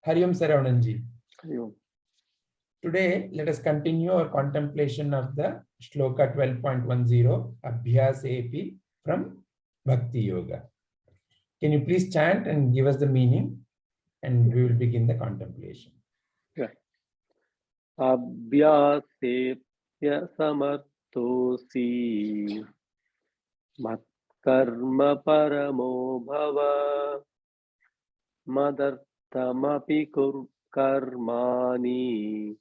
Hari Om Saravananji. Hari Om. Today, let us continue our contemplation of the Shloka 12.10, abhyase from Bhakti Yoga. Can you please chant and give us the meaning, and we will begin the contemplation. Yeah. Abhyase asamartho matkarmaparamo bhava madartham karmani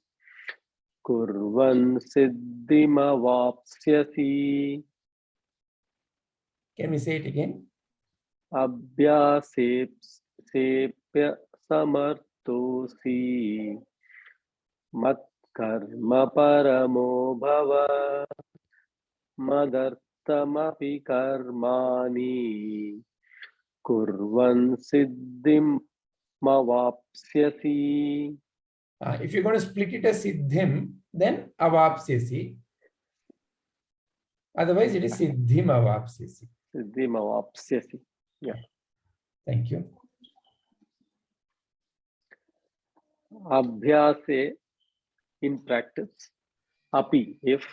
kurvan siddhim avapsyasi. Can we say it again? Abhyase asamartho matkarmaparamo bhava madartham karmani kurvan siddhim avapsyasi. If you're going to split it as siddhim, then avapsyasi. Otherwise, it is siddhim avapsyasi. Siddhim avapsyasi. Yeah. Thank you. Abhyase in practice. Api, if.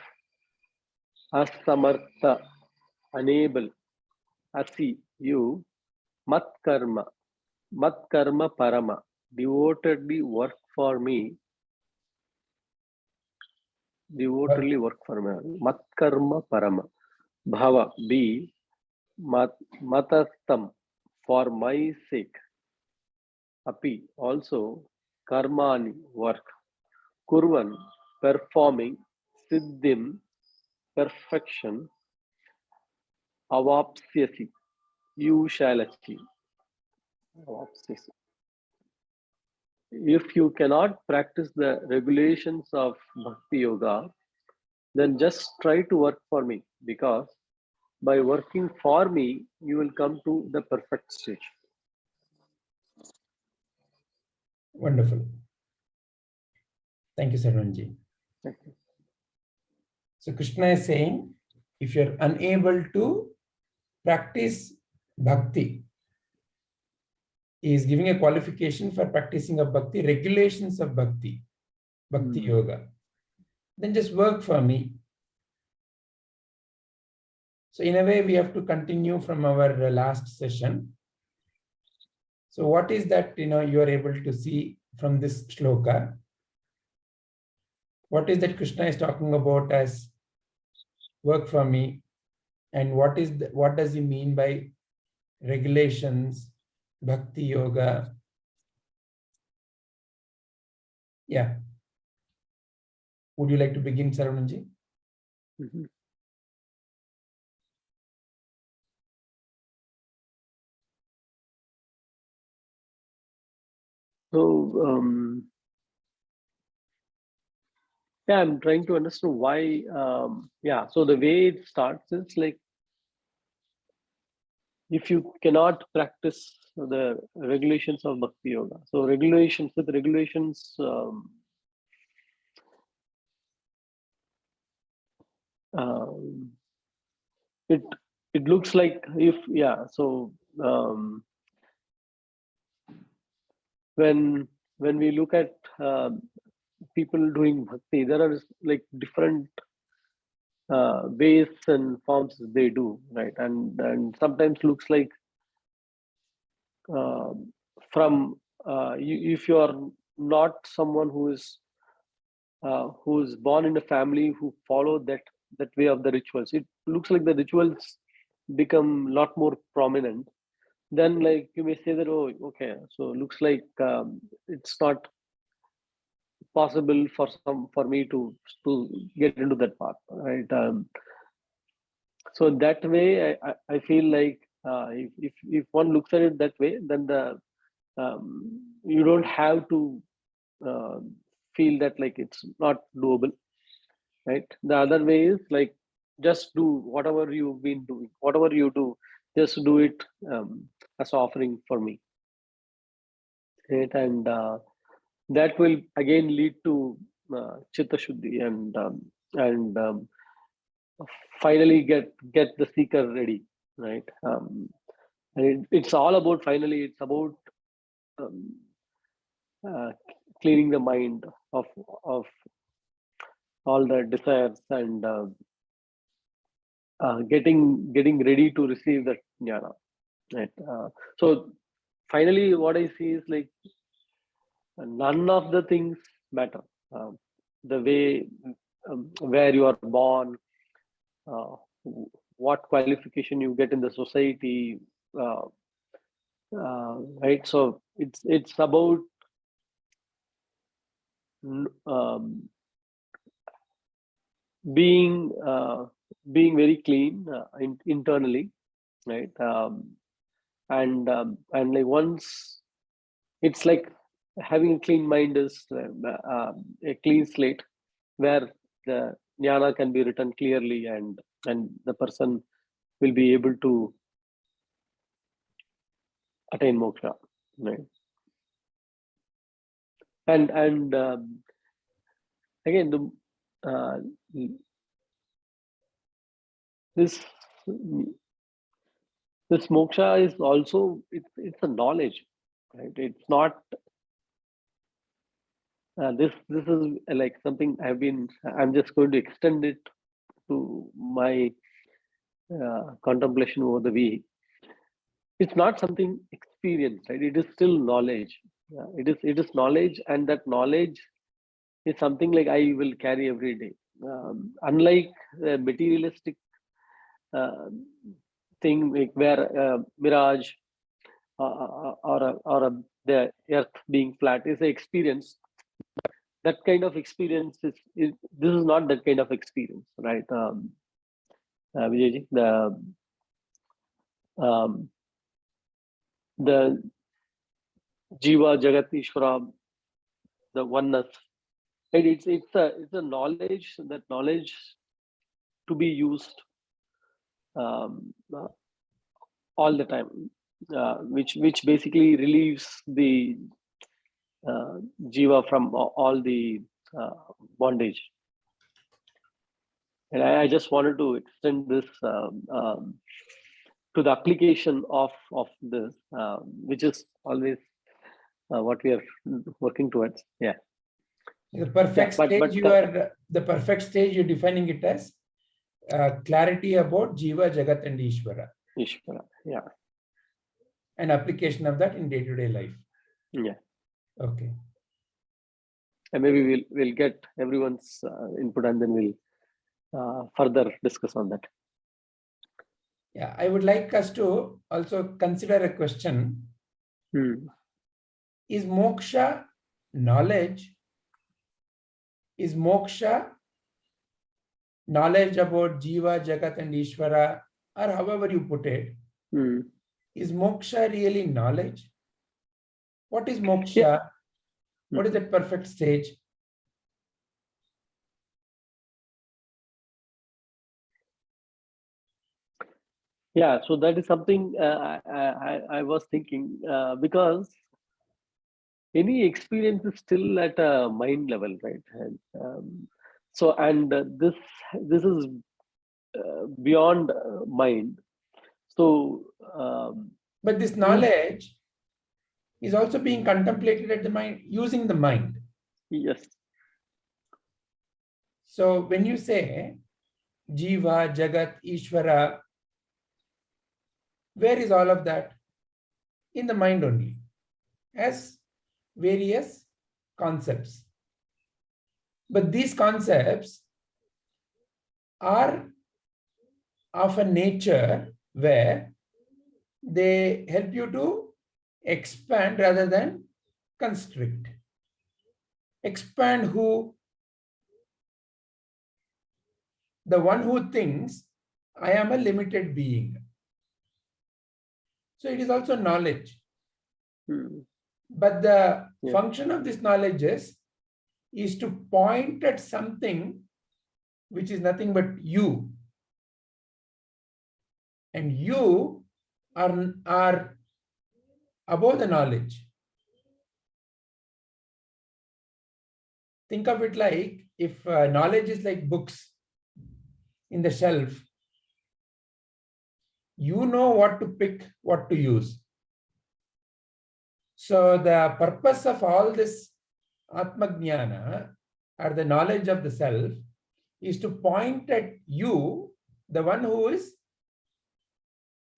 Asamartha, unable. Asi, you. Matkarmaparamo, devotedly work for me. Devotedly work for me. Matkarmaparamo. Bhava, be. Madartham, for my sake. Api, also. Karmani, work. Kurvan, performing. Siddhim, perfection. Avapsyasi, you shall achieve. Avapsyasi. If you cannot practice the regulations of Bhakti Yoga, then just try to work for me, because by working for me, you will come to the perfect stage. Wonderful. Thank you, Sarvanji. Thank you. So Krishna is saying, if you're unable to practice bhakti, he is giving a qualification for practicing of bhakti, regulations of bhakti yoga, then just work for me. So in a way, we have to continue from our last session. So what is that, you are able to see from this shloka? What is that Krishna is talking about as work for me? And what does he mean by regulations, bhakti yoga? Yeah. Would you like to begin, Saravanji? Mm-hmm. So, yeah, I'm trying to understand why. So the way it starts is like, if you cannot practice the regulations of Bhakti Yoga, so regulations, it looks like if, when we look at people doing bhakti, there are like different ways and forms they do, right? And sometimes looks like if you are not someone who is born in a family who follow that way of the rituals, it looks like the rituals become a lot more prominent. Then, like, you may say that, oh, okay, so looks like it's not possible for me to get into that path, right? So that way, I feel like if one looks at it that way, then you don't have to feel that like it's not doable, right? The other way is like, just do whatever you've been doing, whatever you do, just do it as offering for me, right? And that will again lead to chitta shuddhi and finally get the seeker ready, right? And it's all about, finally, it's about cleaning the mind of all the desires and getting ready to receive that jnana. Right. So finally, what I see is like none of the things matter. The way where you are born, what qualification you get in the society, right? So it's about being very clean internally, right? And like once it's like having a clean mind is a clean slate where the jnana can be written clearly, and the person will be able to attain moksha, right? And again, this moksha is also it's a knowledge, right? It's not this is like something I'm just going to extend it to my contemplation over the week. It's not something experienced, right? It is still knowledge. It is knowledge, and that knowledge is something like I will carry every day. Unlike the materialistic thing, like where mirage or the earth being flat is an experience. That kind of experience this is not that kind of experience, right? Vijayji, the Jiva, Jagat, Ishvara, the oneness. And it's a knowledge, that knowledge to be used all the time, which basically relieves the Jiva from all the bondage. And I just wanted to extend this to the application of this, which is always what we are working towards. Yeah. The perfect stage the perfect stage you're defining it as clarity about Jiva, Jagat, and Ishvara. Ishvara, yeah. And application of that in day-to-day life. Yeah. Okay. And maybe we'll get everyone's input, and then we'll further discuss on that. Yeah, I would like us to also consider a question. Is moksha knowledge? Is moksha knowledge about Jiva, Jagat, and Ishvara, or however you put it? Is moksha really knowledge? What is moksha? Yeah. What is that perfect stage? Yeah, so that is something I was thinking, because any experience is still at a mind level, right? And, this is beyond mind. So, but this knowledge is also being contemplated at the mind, using the mind. Yes. So when you say Jiva, Jagat, Ishvara, where is all of that? In the mind only, as various concepts. But these concepts are of a nature where they help you to expand rather than constrict. Expand who? The one who thinks I am a limited being. So it is also knowledge. But the function of this knowledge is to point at something which is nothing but you. And you are above the knowledge. Think of it like if knowledge is like books in the shelf, you know what to pick, what to use. So the purpose of all this Atmajnana, or the knowledge of the self, is to point at you, the one who is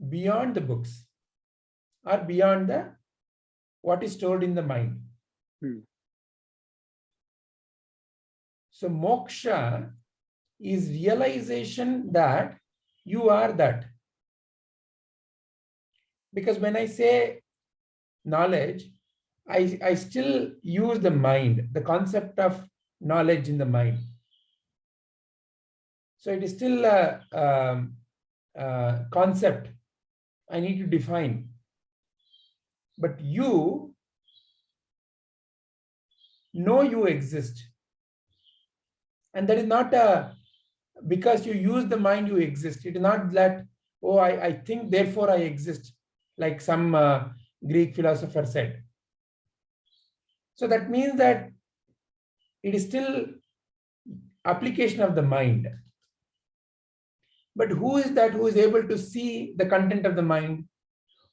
beyond the books or beyond the what is stored in the mind. So moksha is realization that you are that. Because when I say knowledge, I still use the mind, the concept of knowledge in the mind. So it is still a concept I need to define. But you know you exist. And that is not because you use the mind, you exist. It is not that, oh, I think, therefore I exist, like some Greek philosopher said. So that means that it is still application of the mind. But who is that who is able to see the content of the mind?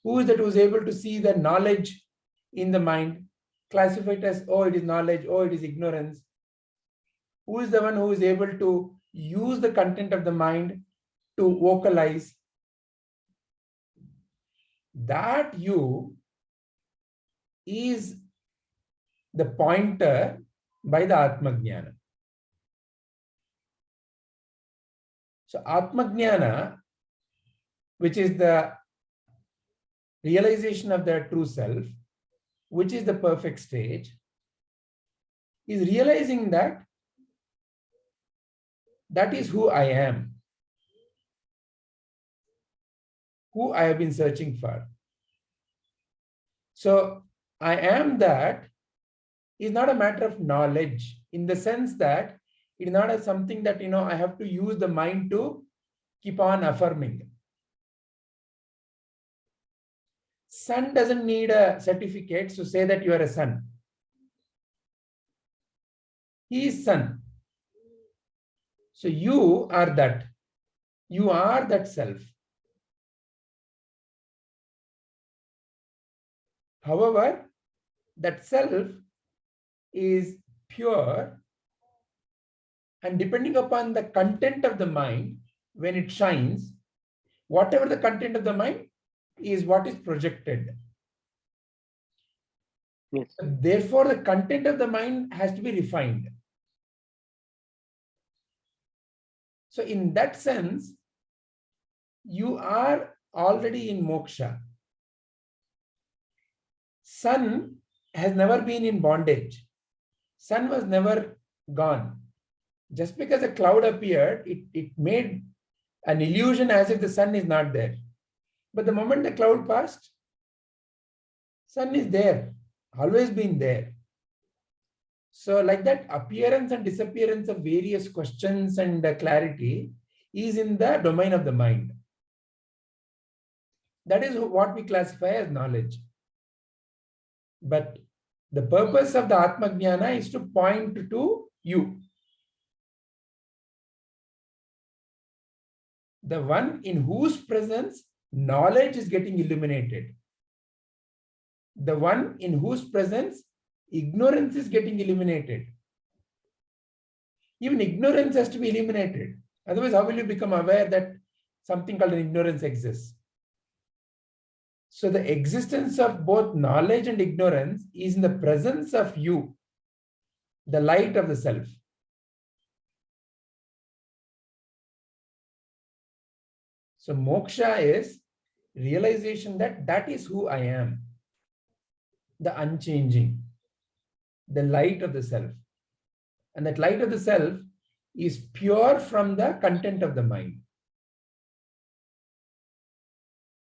Who is that who is able to see the knowledge in the mind? Classify it as, oh, it is knowledge, oh, it is ignorance. Who is the one who is able to use the content of the mind to vocalize? That you is the pointer by the Atmajnana. So Atmajnana, which is the realization of the true self, which is the perfect stage, is realizing that that is who I am, who I have been searching for. So I am that is not a matter of knowledge, in the sense that it is not as something that, I have to use the mind to keep on affirming. Son doesn't need a certificate to say that you are a son. He is son. So you are that. You are that self. However, that self is pure, and depending upon the content of the mind, when it shines, whatever the content of the mind is what is projected. Yes. Therefore, the content of the mind has to be refined. So in that sense, you are already in moksha. Sun has never been in bondage. Sun was never gone. Just because a cloud appeared, it made an illusion as if the sun is not there. But the moment the cloud passed, sun is there, always been there. So like that, appearance and disappearance of various questions and clarity is in the domain of the mind. That is what we classify as knowledge. But the purpose of the Atmajnana is to point to you, the one in whose presence knowledge is getting illuminated, the one in whose presence ignorance is getting eliminated. Even ignorance has to be eliminated. Otherwise, how will you become aware that something called an ignorance exists? So the existence of both knowledge and ignorance is in the presence of you, the light of the self. So moksha is realization that that is who I am, the unchanging, the light of the self. And that light of the self is pure from the content of the mind.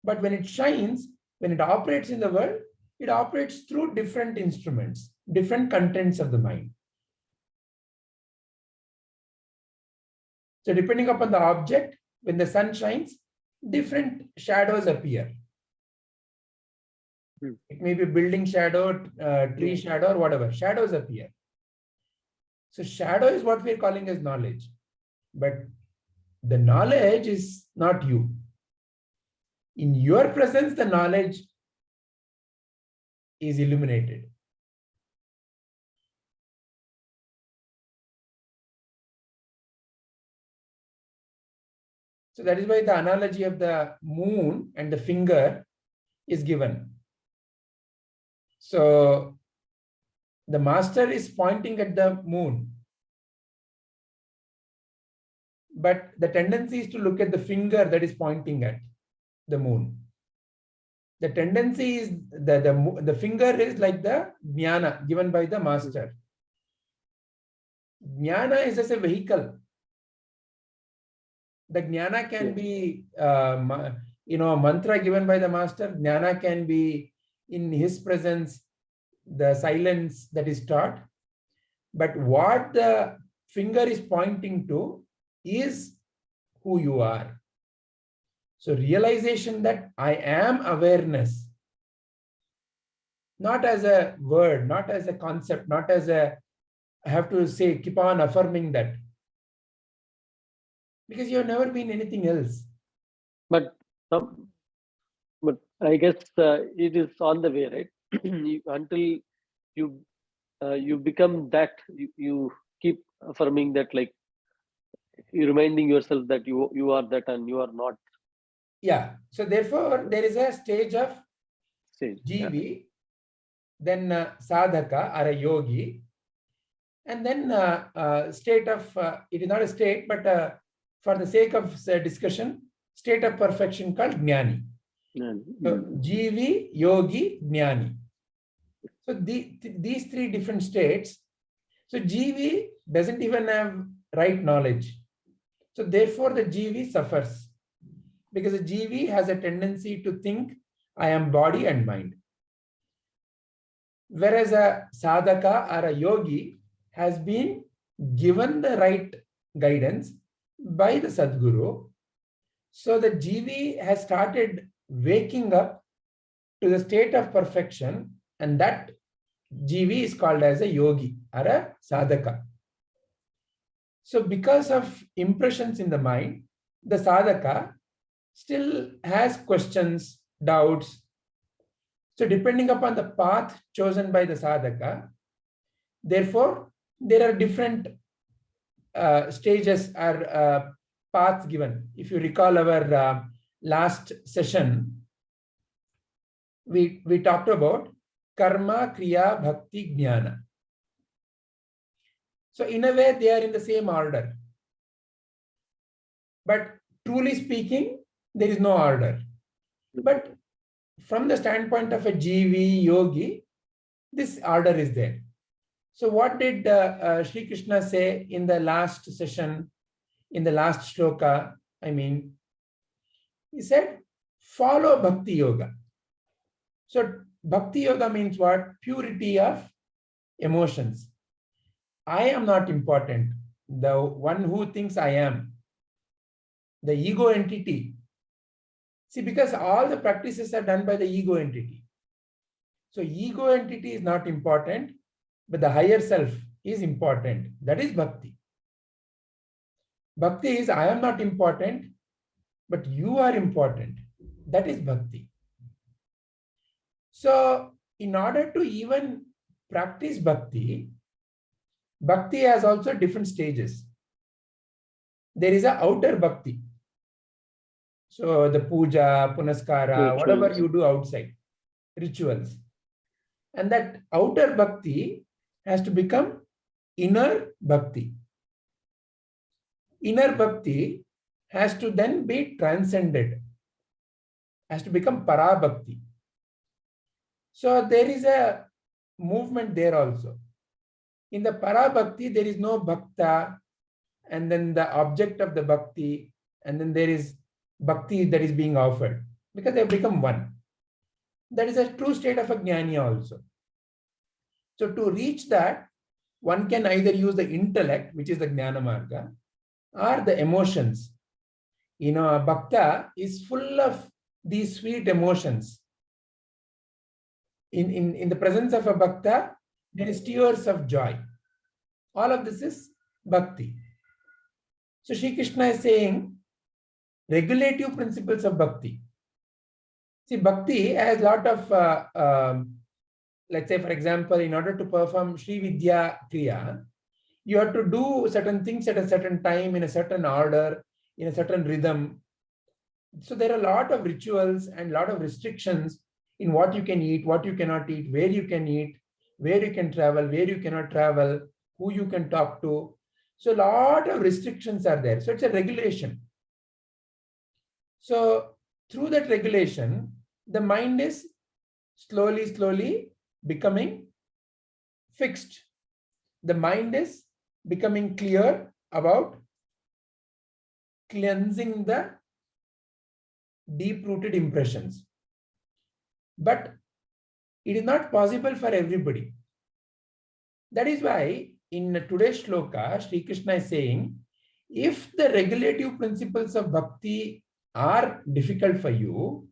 But when it shines, when it operates in the world, it operates through different instruments, different contents of the mind. So depending upon the object, when the sun shines, different shadows appear. It may be building shadow, tree shadow, or whatever. Shadows appear. So shadow is what we are calling as knowledge. But the knowledge is not you. In your presence, the knowledge is illuminated. So that is why the analogy of the moon and the finger is given. So the master is pointing at the moon, but the tendency is to look at the finger that is pointing at the moon. The tendency is the finger is like the jnana given by the master. Jnana is as a vehicle. The jnana can be, a mantra given by the master. Jnana can be in his presence, the silence that is taught. But what the finger is pointing to is who you are. So realization that I am awareness, not as a word, not as a concept, not as a, I have to say, keep on affirming that. Because you have never been anything else. But I guess it is on the way, right? Until you become that, you keep affirming that, like you reminding yourself that you are that and you are not. Yeah. So therefore, there is a stage of GV, then sadhaka or a yogi, and then state of, it is not a state, but for the sake of discussion, state of perfection called jnani. So GV, yogi, jnani. So these three different states. So GV doesn't even have right knowledge. So therefore the GV suffers, because the GV has a tendency to think I am body and mind. Whereas a sadhaka or a yogi has been given the right guidance by the Sadguru. So the GV has started waking up to the state of perfection, and that GV is called as a yogi or a sadhaka. So because of impressions in the mind, the sadhaka still has questions, doubts. So depending upon the path chosen by the sadhaka, therefore, there are different stages or paths given. If you recall our last session, we talked about karma, kriya, bhakti, jnana. So in a way, they are in the same order. But truly speaking, there is no order. But from the standpoint of a GV, yogi, this order is there. So what did Sri Krishna say in the last session, in the last shloka? I mean, he said, follow bhakti yoga. So bhakti yoga means what? Purity of emotions. I am not important. The one who thinks I am, the ego entity. See, because all the practices are done by the ego entity. So ego entity is not important, but the higher self is important. That is bhakti. Bhakti is I am not important, but you are important. That is bhakti. So in order to even practice bhakti, bhakti has also different stages. There is an outer bhakti. So the puja, punaskara, whatever you do outside, rituals. And that outer bhakti has to become inner bhakti. Inner bhakti has to then be transcended, has to become para bhakti. So there is a movement there also. In the para bhakti, there is no bhakta, and then the object of the bhakti, and then there is bhakti that is being offered, because they have become one. That is a true state of a jnani also. So to reach that, one can either use the intellect, which is the jnana marga, or the emotions. You know, a bhakta is full of these sweet emotions. In the presence of a bhakta, there is tears of joy. All of this is bhakti. So Sri Krishna is saying regulative principles of bhakti. See, bhakti has a lot of let's say, for example, in order to perform Sri Vidya Kriya, you have to do certain things at a certain time, in a certain order, in a certain rhythm. So there are a lot of rituals and a lot of restrictions in what you can eat, what you cannot eat, where you can eat, where you can travel, where you cannot travel, who you can talk to. So a lot of restrictions are there. So it's a regulation. So through that regulation, the mind is slowly becoming fixed. The mind is becoming clear about cleansing the deep-rooted impressions. But it is not possible for everybody. That is why in today's shloka, Sri Krishna is saying, if the regulative principles of bhakti are difficult for you,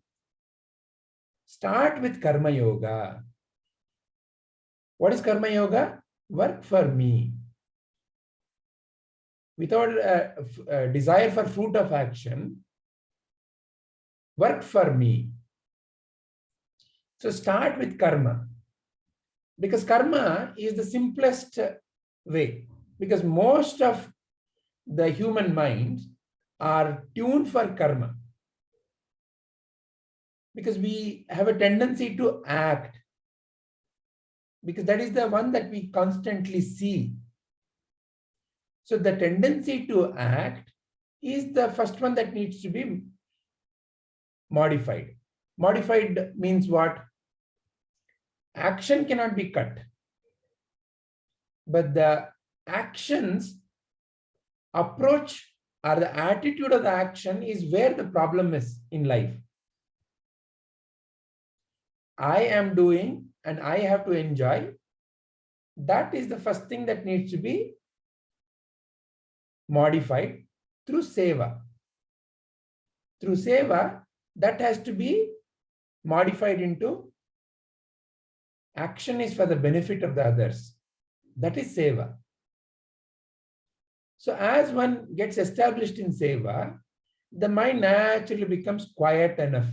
start with karma yoga. What is karma yoga? Work for me. Without a desire for fruit of action, work for me. So start with karma. Because karma is the simplest way. Because most of the human minds are tuned for karma. Because we have a tendency to act. Because that is the one that we constantly see. So the tendency to act is the first one that needs to be modified. Modified means what? Action cannot be cut. But the action's approach or the attitude of the action is where the problem is in life. I am doing and I have to enjoy. That is the first thing that needs to be modified through seva. Through seva, that has to be modified into action is for the benefit of the others. That is seva. So as one gets established in seva, the mind naturally becomes quiet enough.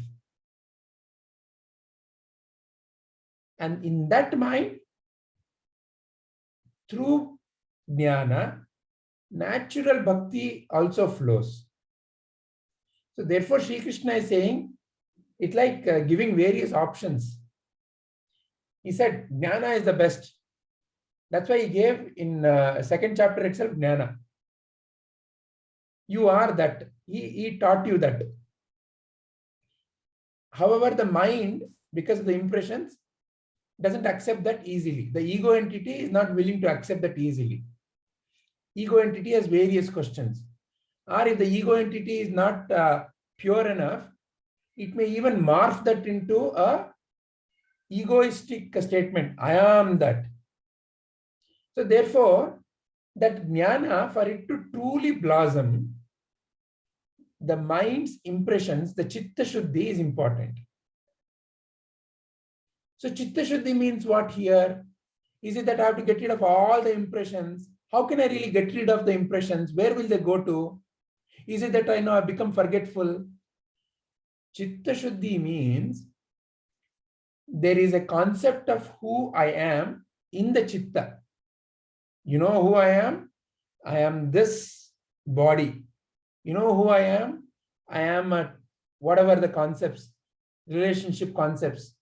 And in that mind, through jnana, natural bhakti also flows. So therefore, Sri Krishna is saying, it's like giving various options. He said, jnana is the best. That's why he gave in second chapter itself, jnana. You are that. He taught you that. However, the mind, because of the impressions, doesn't accept that easily. The ego entity is not willing to accept that easily. Ego entity has various questions. Or if the ego entity is not pure enough, it may even morph that into a egoistic statement. I am that. So therefore, that jnana, for it to truly blossom, the mind's impressions, the chitta shuddhi is important. So chitta shuddhi means what here? Is it that I have to get rid of all the impressions? How can I really get rid of the impressions? Where will they go to? Is it that I know I've become forgetful? Chitta shuddhi means there is a concept of who I am in the chitta. You know who I am? I am this body. You know who I am? I am whatever the concepts, relationship concepts,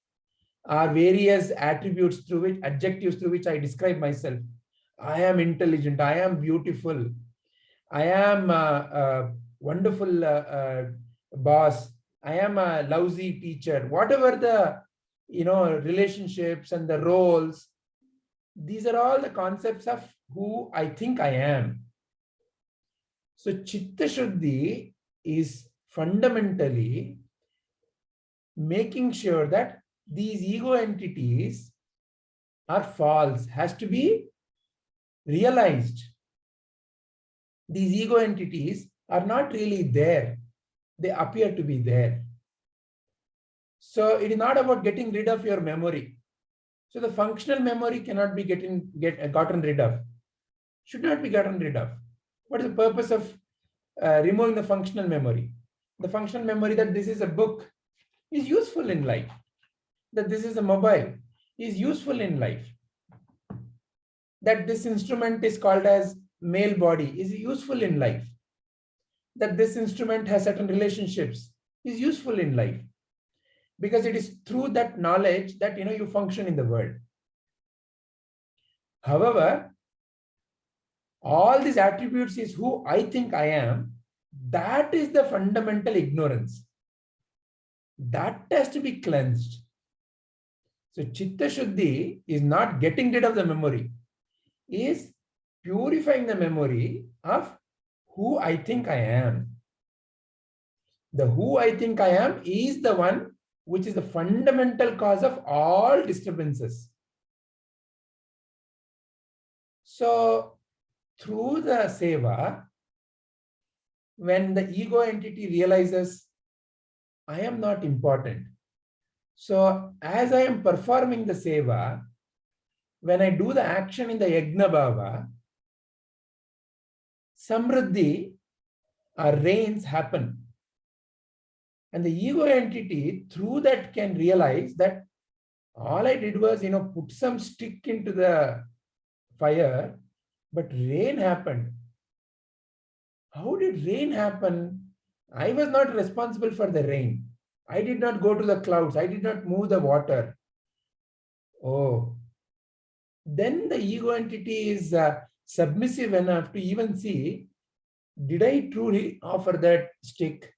are various attributes through which, adjectives through which I describe myself. I am intelligent. I am beautiful. I am a wonderful boss. I am a lousy teacher. Whatever the relationships and the roles, these are all the concepts of who I think I am. So chitta shuddhi is fundamentally making sure that these ego entities are false, has to be realized. These ego entities are not really there. They appear to be there. So it is not about getting rid of your memory. So the functional memory cannot be gotten rid of. Should not be gotten rid of. What is the purpose of removing the functional memory? The functional memory that this is a book is useful in life. That this is a mobile is useful in life. That this instrument is called as male body is useful in life. That this instrument has certain relationships is useful in life. Because it is through that knowledge that you function in the world. However, all these attributes is who I think I am. That is the fundamental ignorance. That has to be cleansed. So Chitta Shuddhi is not getting rid of the memory, is purifying the memory of who I think I am. The who I think I am is the one which is the fundamental cause of all disturbances. So through the seva, when the ego entity realizes I am not important. So as I am performing the seva, when I do the action in the yajna bhava, samriddhi or rains happen. And the ego entity through that can realize that all I did was, put some stick into the fire, but rain happened. How did rain happen? I was not responsible for the rain. I did not go to the clouds. I did not move the water. Oh, then the ego entity is submissive enough to even see, did I truly offer that stick?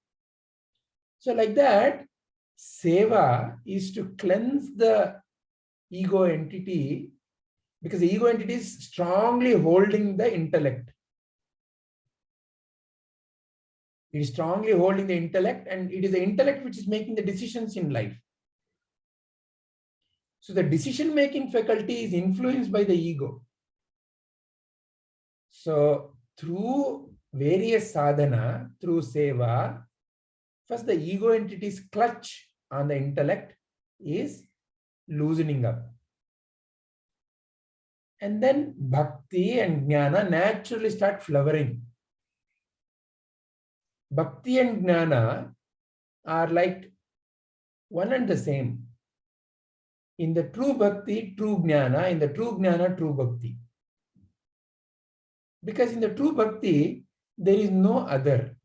So like that, seva is to cleanse the ego entity, because the ego entity is strongly holding the intellect. It is strongly holding the intellect, and it is the intellect which is making the decisions in life. So the decision-making faculty is influenced by the ego. So through various sadhana, through seva, first the ego entity's clutch on the intellect is loosening up. And then bhakti and jnana naturally start flowering. Bhakti and jnana are like one and the same. In the true bhakti, true jnana. In the true jnana, true bhakti. Because in the true bhakti, there is no other.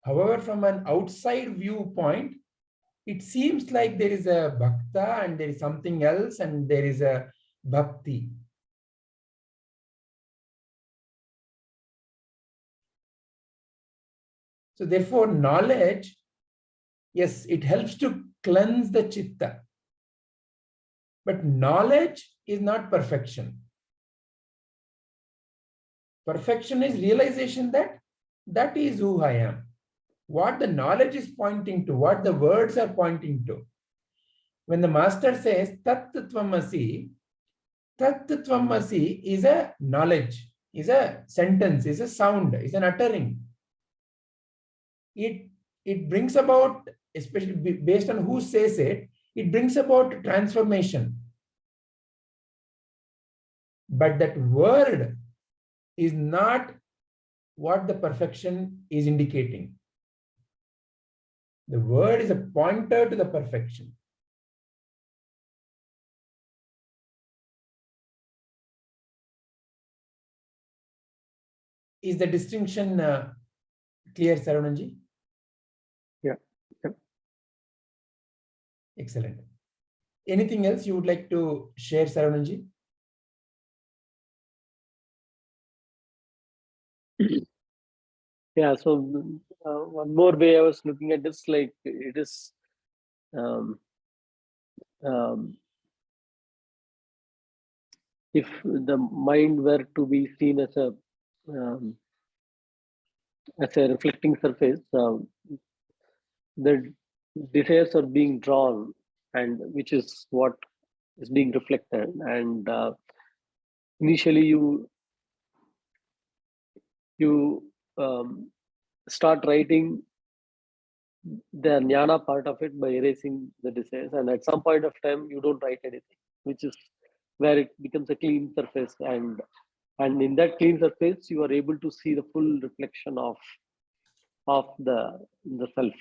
However, from an outside viewpoint, it seems like there is a bhakta and there is something else and there is a bhakti. So therefore, knowledge, yes, it helps to cleanse the chitta. But knowledge is not perfection. Perfection is realization that that is who I am. What the knowledge is pointing to, what the words are pointing to. When the master says tat tvamasi is a knowledge, is a sentence, is a sound, is an uttering. It brings about, especially based on who says it, it brings about transformation. But that word is not what the perfection is indicating. The word is a pointer to the perfection. Is the distinction clear, Saravananji? Yeah. Excellent. Anything else you would like to share, Saravananji? Yeah, so one more way I was looking at this, like it is if the mind were to be seen as a reflecting surface, the desires are being drawn, and which is what is being reflected. And initially, you start writing the jnana part of it by erasing the desires, and at some point of time you don't write anything, which is where it becomes a clean surface, and in that clean surface you are able to see the full reflection of the self,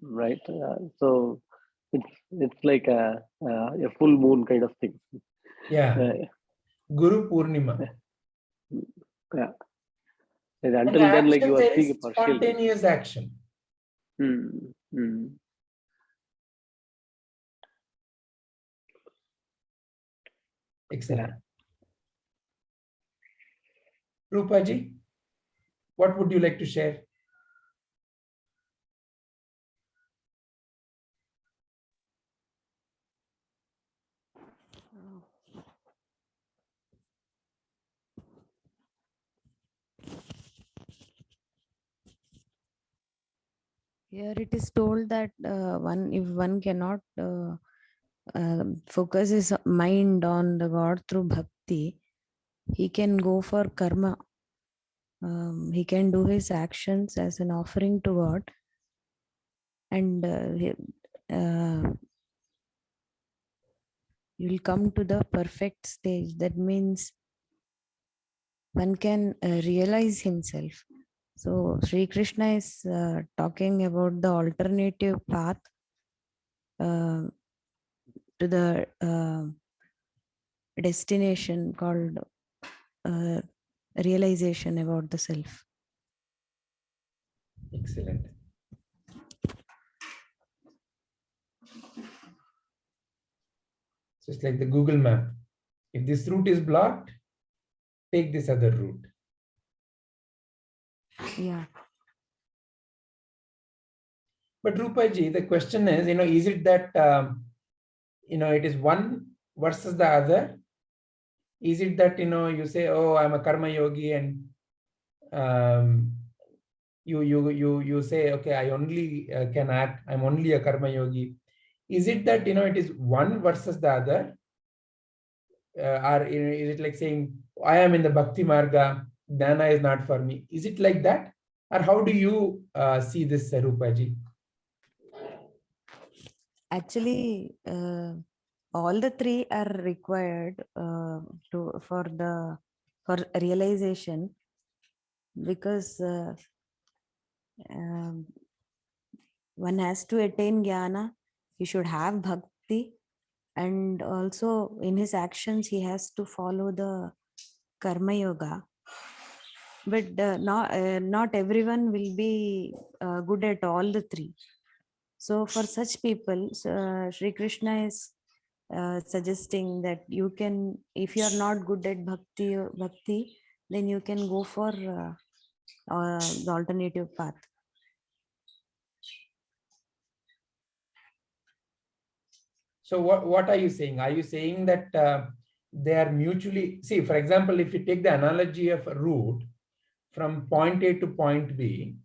right? So It's like a full moon kind of thing. Yeah. Guru Purnima. Yeah. And Until the then, like action you are there seeing is partially. spontaneous action. Excellent. Rupaji, what would you like to share? Here it is told that if one cannot focus his mind on the God through bhakti, he can go for karma. He can do his actions as an offering to God, and you will come to the perfect stage. That means one can realize himself. So Sri Krishna is talking about the alternative path to the destination called realization about the self. Excellent. So it's like the Google map. If this route is blocked, take this other route. Yeah. But Rupaji, the question is, is it that, it is one versus the other? Is it that, you say, oh, I'm a karma yogi, and you say, okay, I only can act, I'm only a karma yogi. Is it that, it is one versus the other? Or is it like saying, I am in the bhakti marga, jnana is not for me? Is it like that? Or how do you see this, Rupaji? Actually, all the three are required for realization, because one has to attain jnana. He should have bhakti, and also in his actions he has to follow the karma yoga. But not everyone will be good at all the three. So for such people, Sri Krishna is suggesting that you can, if you are not good at bhakti, then you can go for the alternative path. So what are you saying? Are you saying that they are mutually, see, for example, if you take the analogy of a route from point A to point B,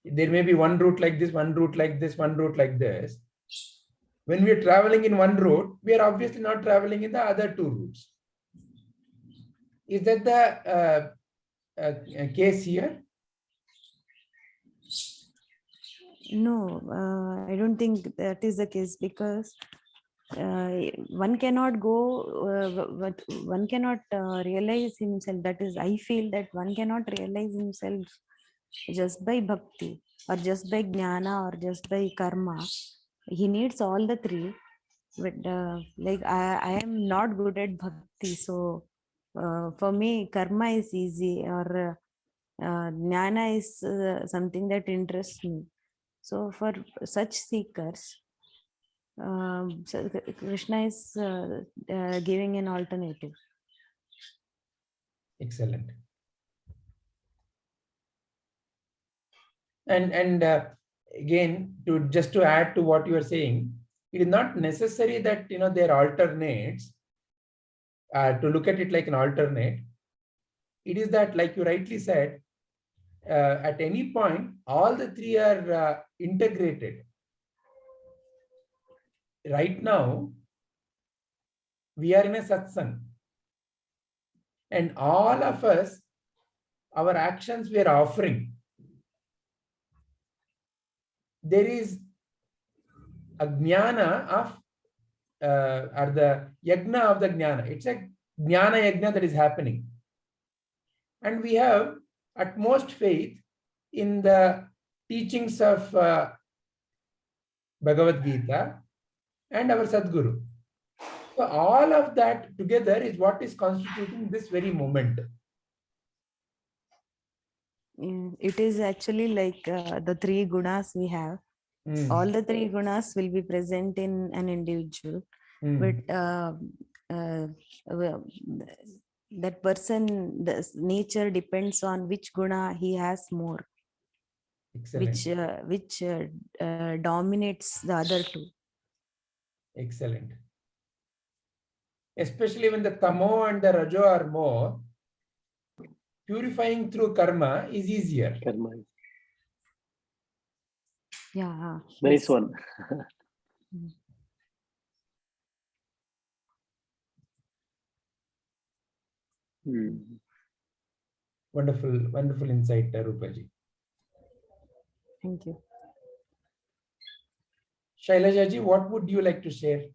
there may be one route like this, one route like this, one route like this. When we are traveling in one route, we are obviously not traveling in the other two routes. Is that the case here? No, I don't think that is the case, because one cannot go, one cannot realize himself. That is, I feel that one cannot realize himself just by bhakti, or just by jnana, or just by karma. He needs all the three. But like I am not good at bhakti, so for me karma is easy, or jnana is something that interests me. So for such seekers, so Krishna is giving an alternative. Excellent. And again, to add to what you are saying, it is not necessary that they are alternates. To look at it like an alternate, it is that, like you rightly said, at any point, all the three are integrated. Right now, we are in a satsang, and all of us, our actions we are offering. There is a jnana of, or the yagna of the jnana. It's a jnana yagna that is happening. And we have utmost faith in the teachings of Bhagavadgita and our Sadguru. So all of that together is what is constituting this very moment. It is actually like the three gunas we have. All the three gunas will be present in an individual, but that person, the nature depends on which guna he has more. Excellent. Which dominates the other two. Excellent. Especially when the tamo and the rajo are more, purifying through karma is easier. Karmani. Yeah. Nice one. Wonderful, wonderful insight, Rupaji. Thank you. Shailajaji, what would you like to share?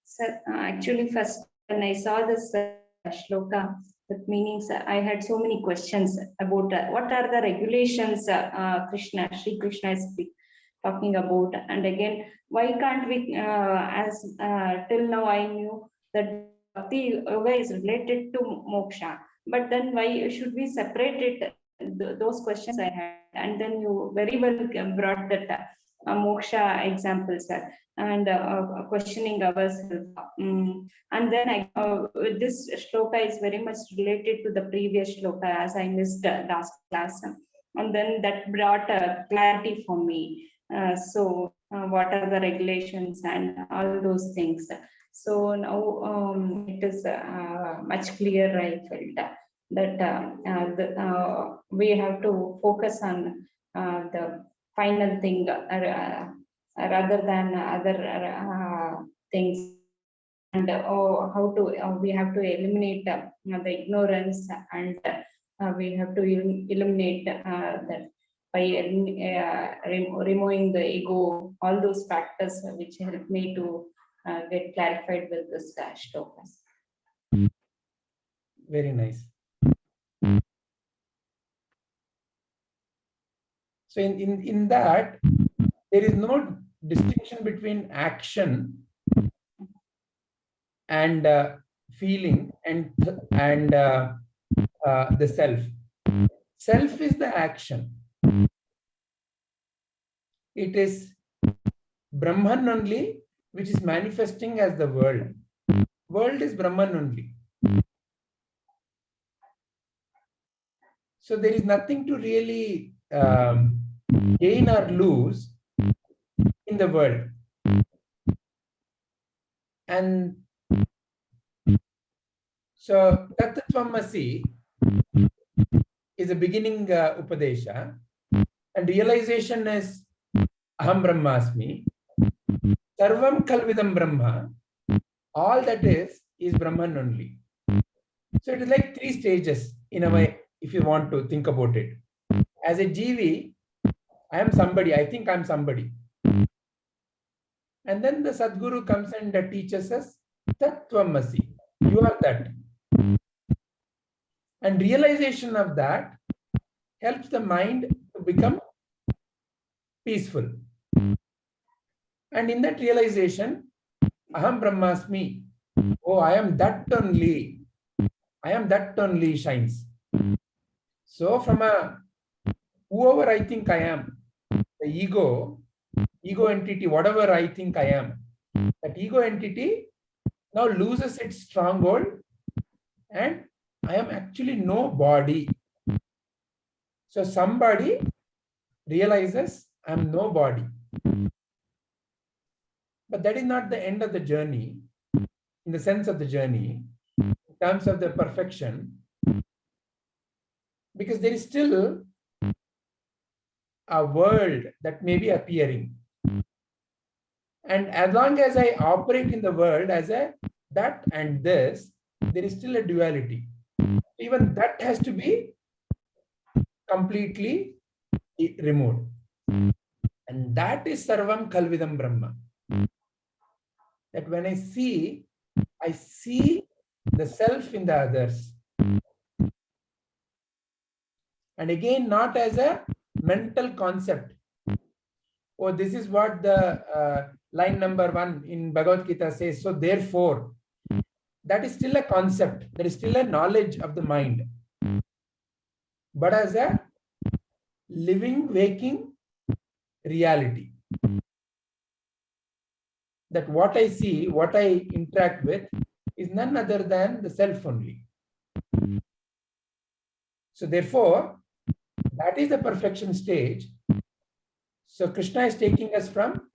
Sir, actually, first when I saw this shloka with meanings, I had so many questions about what are the regulations Sri Krishna is talking about, and again, why can't we, as till now I knew that bhakti yoga is related to moksha, but then why should we separate it? Those questions I had, and then you very well brought that moksha example, sir, and questioning ourselves. And then this shloka is very much related to the previous shloka, as I missed last class, and then that brought clarity for me. So what are the regulations and all those things? So now it is much clearer, I felt that we have to focus on the final thing rather than other things, and how to we have to eliminate the ignorance, and we have to eliminate that by removing the ego, all those factors which help me to get clarified with this shlokas. Very nice. So in that, there is no distinction between action and feeling and the self. Self is the action. It is Brahman only, which is manifesting as the world. World is Brahman only. So there is nothing to really gain or lose in the world. And so Tattvammasi is a beginning Upadesha, and realization is Aham Brahmasmi, Sarvam Khalvidam Brahma, all that is Brahman only. So it is like three stages in a way, if you want to think about it. As a Jivi, I am somebody, I think I am somebody. And then the Sadguru comes and teaches us Tattvamasi, you are that. And realization of that helps the mind to become peaceful. And in that realization, Aham Brahmasmi, oh, I am that only. I am that only shines. So from whoever I think I am, the ego entity, whatever I think I am, that ego entity now loses its stronghold, and I am actually no body. So somebody realizes I am no body. But that is not the end of the journey, in the sense of the journey, in terms of the perfection, because there is still a world that may be appearing. And as long as I operate in the world as a that and this, there is still a duality. Even that has to be completely removed. And that is Sarvam Khalvidam Brahma. That when I see the self in the others. And again, not as a mental concept. Oh, this is what the line number 1 in Bhagavadgita says, so therefore, that is still a concept, that is still a knowledge of the mind. But as a living, waking reality. That what I see, what I interact with is none other than the self only. So therefore, that is the perfection stage. So Krishna is taking us from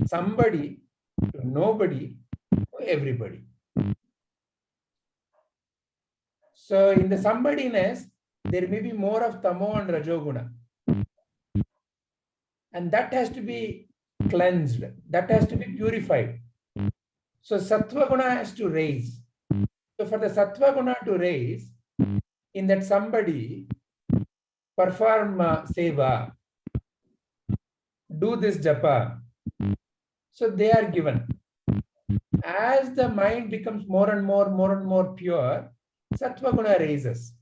somebody to nobody to everybody. So in the somebodyness, there may be more of tamo and rajoguna. And that has to be cleansed. That has to be purified. So sattva guna has to raise. So for the sattva guna to raise, in that somebody, perform seva, do this japa. So they are given. As the mind becomes more and more pure, sattva guna raises.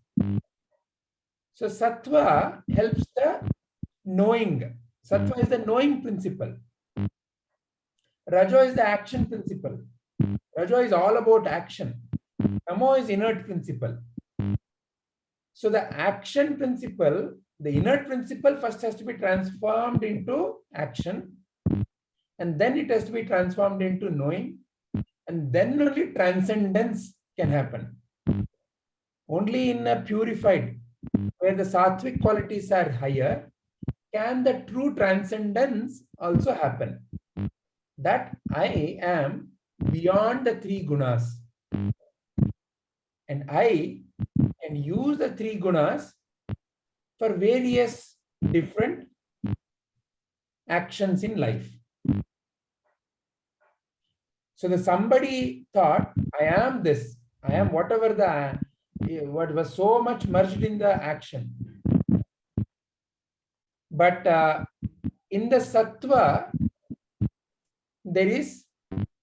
So sattva helps the knowing. Sattva is the knowing principle. Rajo is the action principle. Rajo is all about action. Tamo is inert principle. So the action principle, the inert principle first has to be transformed into action. And then it has to be transformed into knowing. And then only transcendence can happen. Only in a purified, where the sattvic qualities are higher, can the true transcendence also happen. That I am beyond the 3 gunas. And I can use the 3 gunas for various different actions in life. So the somebody thought, I am this, I am whatever what was so much merged in the action. But in the sattva, there is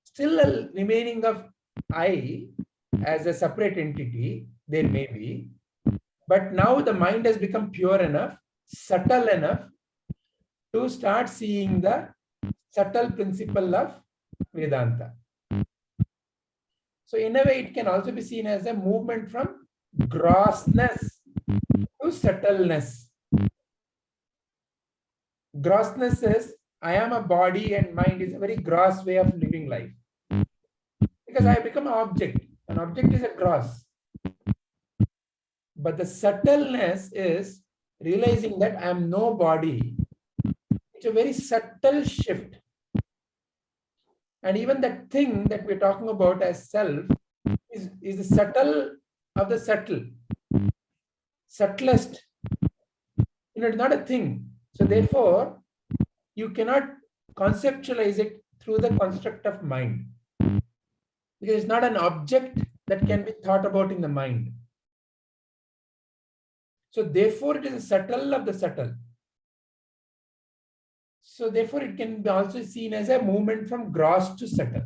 still a remaining of I as a separate entity, there may be. But now the mind has become pure enough, subtle enough to start seeing the subtle principle of Vedanta. So in a way, it can also be seen as a movement from grossness to subtleness. Grossness is, I am a body and mind is a very gross way of living life. Because I have become an object. An object is a gross. But the subtleness is realizing that I am no body. It's a very subtle shift. And even that thing that we're talking about as self is the subtle of the subtle. Subtlest. It's not a thing. So therefore, you cannot conceptualize it through the construct of mind. Because it's not an object that can be thought about in the mind. So therefore, it is a subtle of the subtle. So therefore, it can be also seen as a movement from gross to subtle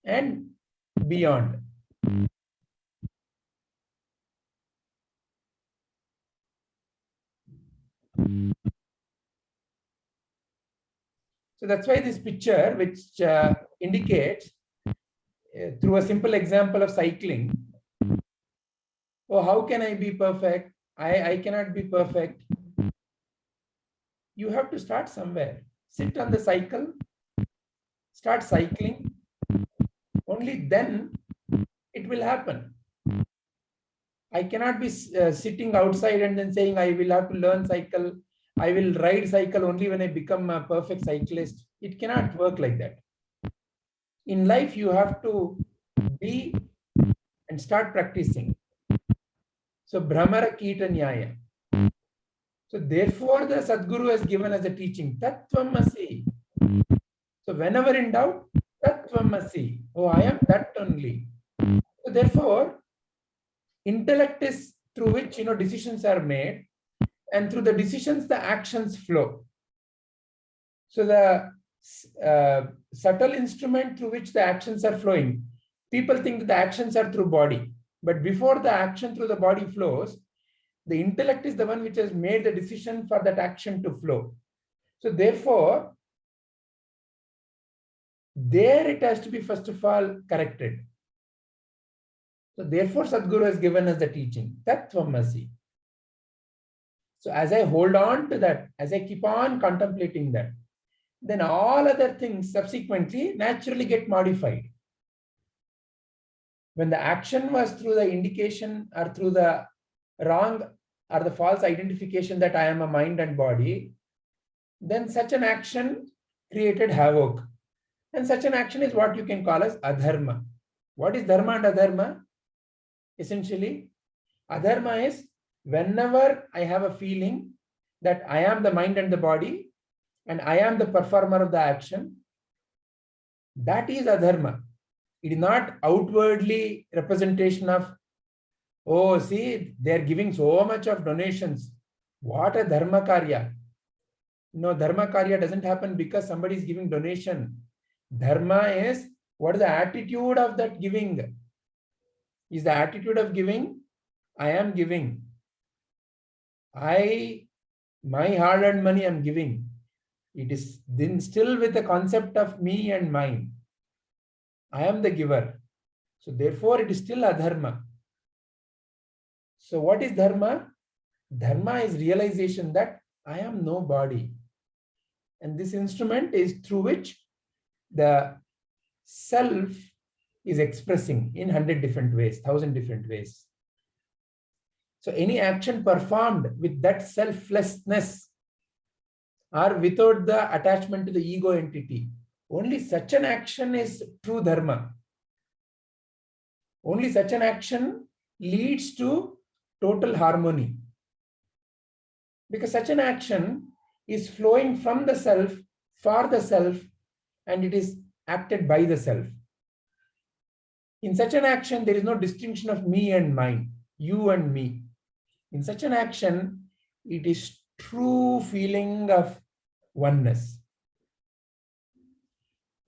and beyond. So that's why this picture, which indicates through a simple example of cycling, oh, how can I be perfect? I cannot be perfect. You have to start somewhere. Sit on the cycle, start cycling. Only then it will happen. I cannot be sitting outside and then saying, I will have to learn cycle. I will ride cycle only when I become a perfect cyclist. It cannot work like that. In life, you have to be and start practicing. So, Brahmara Kita Nyaya. So, therefore, the Sadguru has given us a teaching, Tattvamasi. So, whenever in doubt, Tattvamasi. Oh, I am that only. So, therefore, intellect is through which decisions are made, and through the decisions, the actions flow. So, the subtle instrument through which the actions are flowing, people think that the actions are through body. But before the action through the body flows, the intellect is the one which has made the decision for that action to flow. So therefore, there it has to be first of all corrected. So therefore Sadguru has given us the teaching, Tattvamasi. So as I hold on to that, as I keep on contemplating that, then all other things subsequently naturally get modified. When the action was through the indication or through the wrong or the false identification that I am a mind and body, then such an action created havoc. And such an action is what you can call as adharma. What is dharma and adharma? Essentially, adharma is whenever I have a feeling that I am the mind and the body and I am the performer of the action, that is adharma. It is not outwardly representation of, oh, see, they are giving so much of donations. What a dharma karya. No, dharma karya doesn't happen because somebody is giving donation. Dharma is what is the attitude of that giving. Is the attitude of giving, I am giving. My hard-earned money I am giving. It is then still with the concept of me and mine. I am the giver. So therefore it is still adharma. So what is dharma? Dharma is realization that I am no body. And this instrument is through which the self is expressing in 100 different ways, 1,000 different ways. So any action performed with that selflessness or without the attachment to the ego entity, only such an action is true dharma. Only such an action leads to total harmony. Because such an action is flowing from the self, for the self, and it is acted by the self. In such an action, there is no distinction of me and mine, you and me. In such an action, it is true feeling of oneness.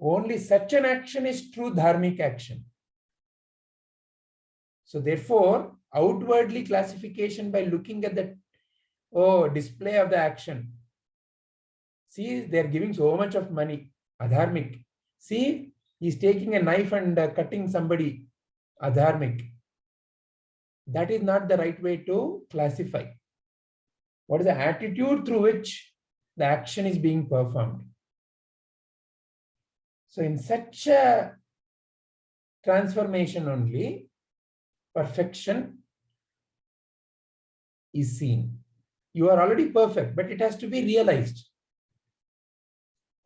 Only such an action is true dharmic action. So therefore, outwardly classification by looking at the display of the action. See, they are giving so much of money, adharmic. See, he's taking a knife and cutting somebody, adharmic. That is not the right way to classify. What is the attitude through which the action is being performed? So in such a transformation only, perfection is seen. You are already perfect, but it has to be realized.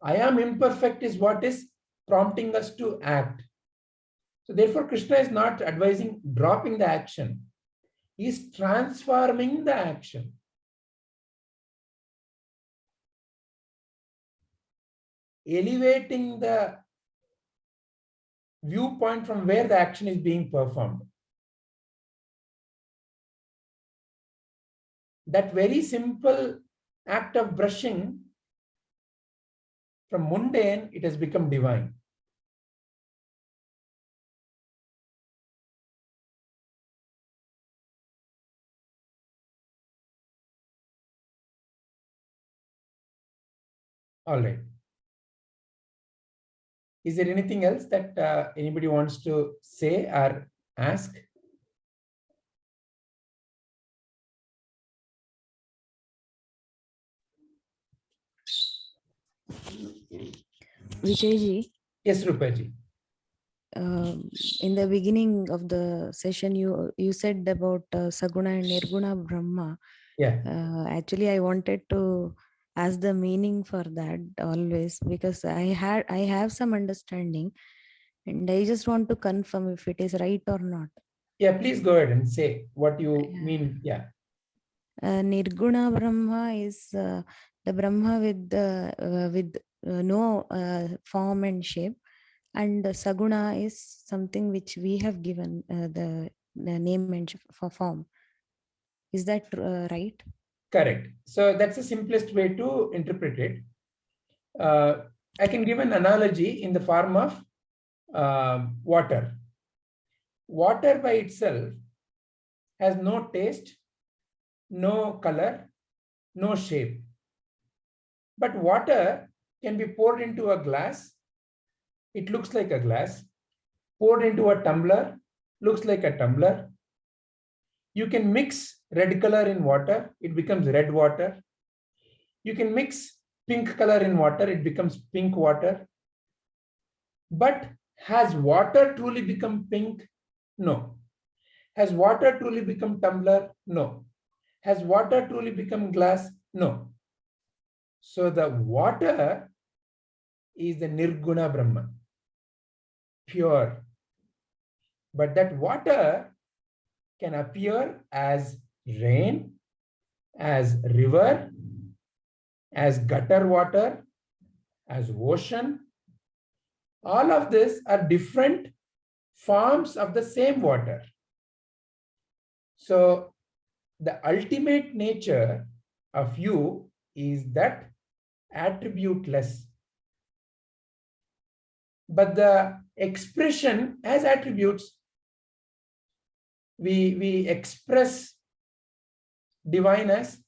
I am imperfect is what is prompting us to act. So therefore, Krishna is not advising dropping the action. He is transforming the action. Elevating the viewpoint from where the action is being performed. That very simple act of brushing, from mundane, it has become divine. All right. Is there anything else that anybody wants to say or ask? Vijayji, Yes, Rupaji. in the beginning of the session, you said about Saguna and Nirguna Brahma. Yeah. Actually, I wanted to ask the meaning for that always, because I have some understanding, and I just want to confirm if it is right or not. Yeah, please go ahead and say what you mean. Yeah. Nirguna Brahma is the Brahma with no form and shape, and Saguna is something which we have given the name and for form. Is that right? Correct. So that's the simplest way to interpret it. I can give an analogy in the form of water. Water by itself has no taste, no color, no shape. But water can be poured into a glass it looks like a glass. Poured into a tumbler, looks like a tumbler. You can mix red color in water, it becomes red water. You can mix pink color in water, it becomes pink water. But has water truly become pink? No. Has water truly become tumbler? No. Has water truly become glass? No. So the water is the Nirguna Brahma, pure. But that water can appear as rain, as river, as gutter water, as ocean. All of this are different forms of the same water. So the ultimate nature of you is that attributeless. But the expression has attributes. We express divine as,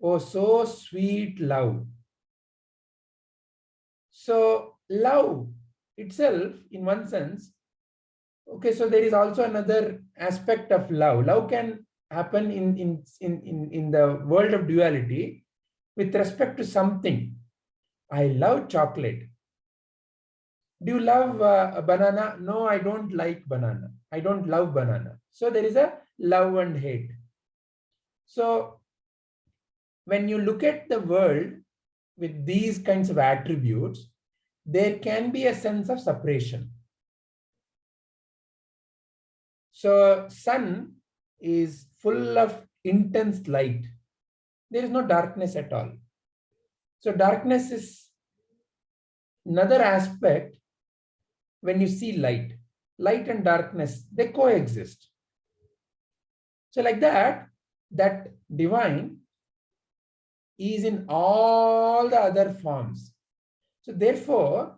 oh, so sweet love. So love itself, in one sense, okay, so there is also another aspect of love. Love can happen in the world of duality with respect to something. I love chocolate. Do you love a banana? No, I don't like banana. I don't love banana. So there is a love and hate. So when you look at the world with these kinds of attributes, there can be a sense of separation. So sun is full of intense light. There is no darkness at all. So darkness is another aspect. When you see light and darkness, they coexist. So like that divine is in all the other forms. So therefore,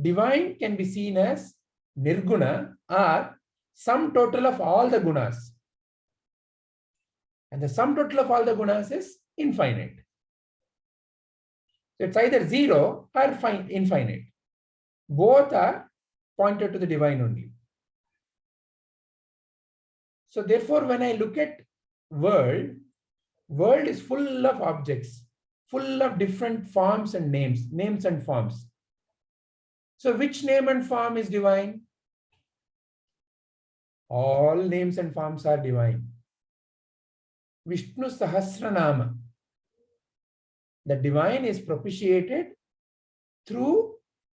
divine can be seen as nirguna or sum total of all the gunas. And the sum total of all the gunas is infinite. So it's either zero or infinite. Both are pointed to the divine only. So therefore, when I look at world is full of objects, full of different forms and names and forms. So which name and form is divine? All names and forms are divine. Vishnu Sahasranama. The divine is propitiated through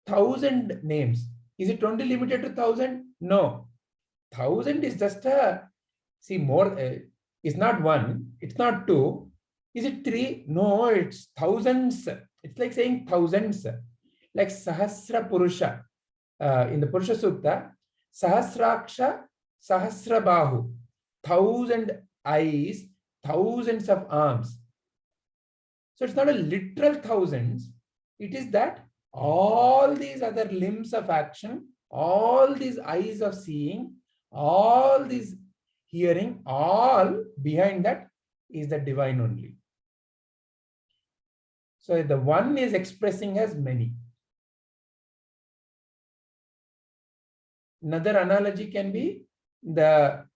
1,000 names. Is it only limited to 1,000? No. 1,000 is just a, more, it's not one, it's not two. Is it three? No, it's thousands. It's like saying thousands. Like Sahasra Purusha. In the Purusha Sukta, Sahasraksha, Sahasrabahu. 1,000 eyes, thousands of arms. So it's not a literal thousands. It is that all these other limbs of action, all these eyes of seeing, all these hearing, all behind that is the divine only. So the one is expressing as many. Another analogy can be the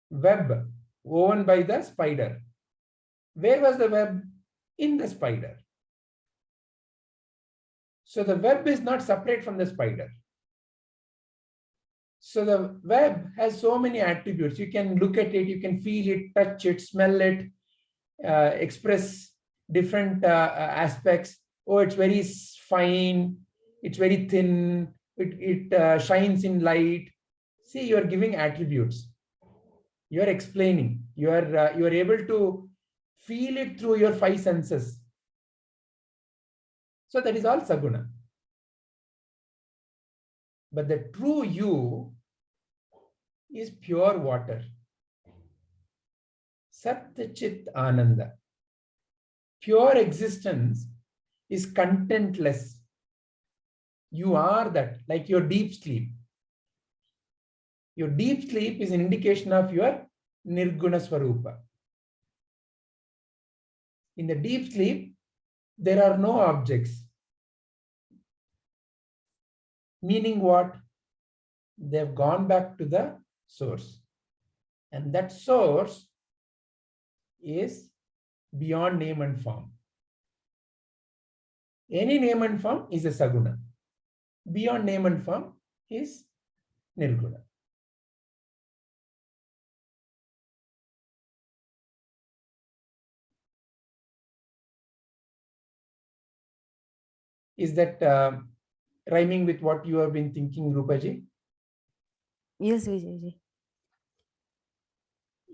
web woven by the spider. Where was the web? In the spider. So the web is not separate from the spider. So the web has so many attributes. You can look at it, you can feel it, touch it, smell it, express different aspects. Oh, it's very fine, it's very thin, it shines in light. See, you are giving attributes. You are explaining. You are able to feel it through your 5 senses. So that is all saguna. But the true you is pure water. Sat Chit Ananda. Pure existence is contentless. You are that, like your deep sleep. Your deep sleep is an indication of your Nirguna Swarupa. In the deep sleep, there are no objects. Meaning what? They've gone back to the source. And that source is beyond name and form. Any name and form is a saguna. Beyond name and form is nirguna. Is that rhyming with what you have been thinking, Rupaji? Yes, Vijayji.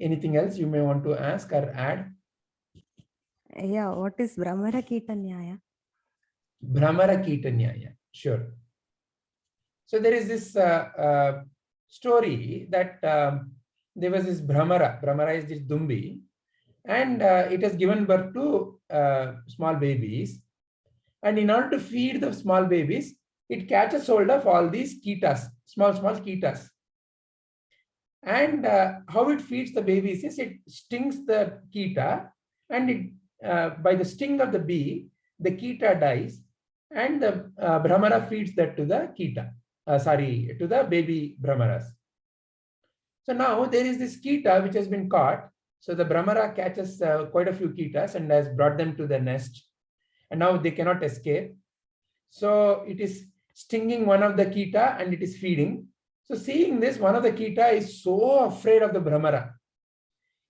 Anything else you may want to ask or add? Yeah, what is Brahmara Kitanyaya? Brahmara Kitanyaya, sure. So there is this story that there was this Brahmara. Brahmara is this Dumbi, and it has given birth to small babies. And in order to feed the small babies, it catches hold of all these kitas, small kitas. And how it feeds the babies is it stings the kita, and it, by the sting of the bee, the kita dies, and the Brahmara feeds that to the kita, to the baby Brahmaras. So now there is this kita which has been caught. So the Brahmara catches quite a few kitas and has brought them to the nest. And now they cannot escape. So it is stinging one of the kita and it is feeding. So seeing this, one of the kita is so afraid of the Brahmara.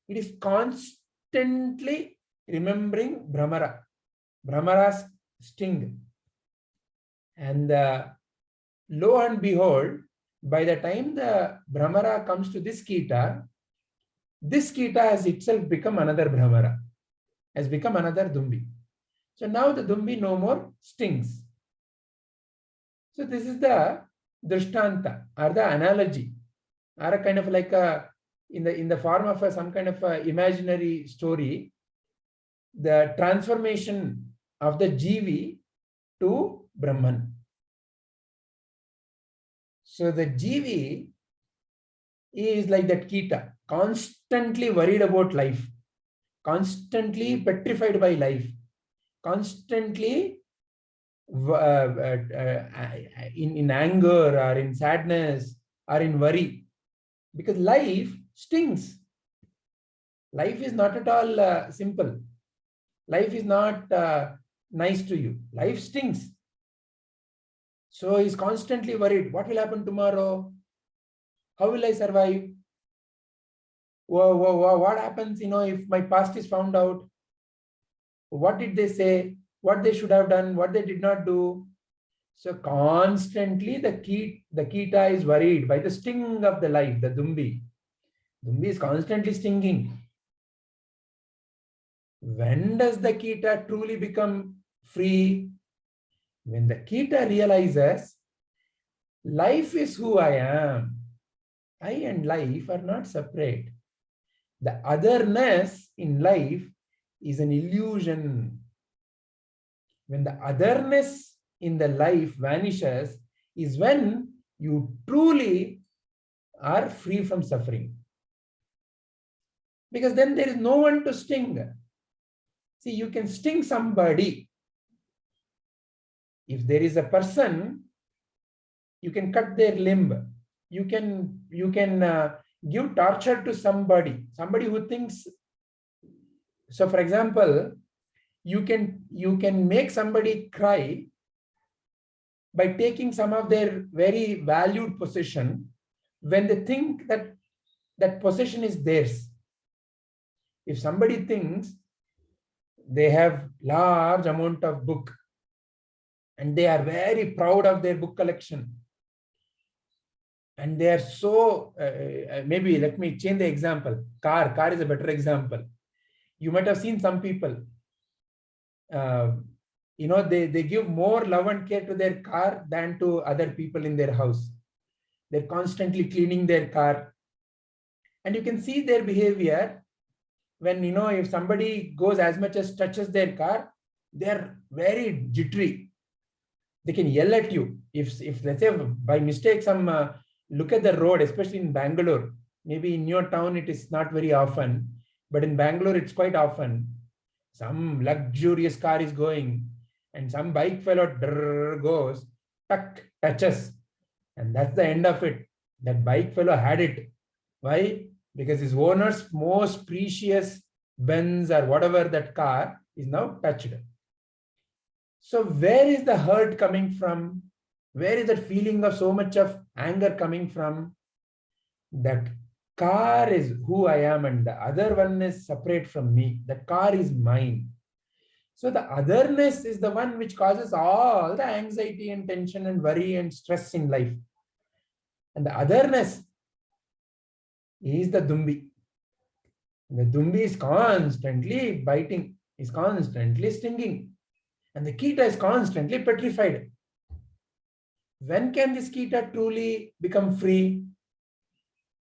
It is constantly remembering Brahmara's sting. And lo and behold, by the time the Brahmara comes to this kita has itself become another Brahmara, has become another Dumbi. So now the Dumbi no more stings. So this is the Drishtanta, or the analogy, or a kind of like a, in the form of some kind of a imaginary story, the transformation of the Jivi to Brahman. So the Jivi is like that kita, constantly worried about life, constantly petrified by life, constantly in anger or in sadness or in worry, because life stings. Life is not at all simple. Life is not nice to you. Life stings. So he's constantly worried. What will happen tomorrow? How will I survive? What happens, if my past is found out? What did they say? What they should have done? What they did not do? So constantly the kita is worried by the sting of the life, the Dumbi. Dumbi is constantly stinging. When does the kita truly become free? When the kita realizes, life is who I am. I and life are not separate. The otherness in life is an illusion. When the otherness in the life vanishes is when you truly are free from suffering. Because then there is no one to sting. See, you can sting somebody. If there is a person, you can cut their limb. You can give torture to somebody who thinks. So, for example, you can make somebody cry by taking some of their very valued possession when they think that that possession is theirs. If somebody thinks they have large amount of book and they are very proud of their book collection, and they are so, maybe let me change the example. Car is a better example. You might have seen some people, they give more love and care to their car than to other people in their house. They're constantly cleaning their car. And you can see their behavior when, if somebody goes as much as touches their car, they're very jittery. They can yell at you. If let's say by mistake look at the road, especially in Bangalore, maybe in your town it is not very often, but in Bangalore it's quite often. Some luxurious car is going and some bike fellow goes, touches. And that's the end of it. That bike fellow had it. Why? Because his owner's most precious Benz or whatever that car is now touched. So where is the hurt coming from? Where is that feeling of so much of anger coming from? That car is who I am and the other one is separate from me. The car is mine. So the otherness is the one which causes all the anxiety and tension and worry and stress in life. And the otherness is the dumbi. The dumbi is constantly biting, is constantly stinging. And the kita is constantly petrified. When can this kita truly become free?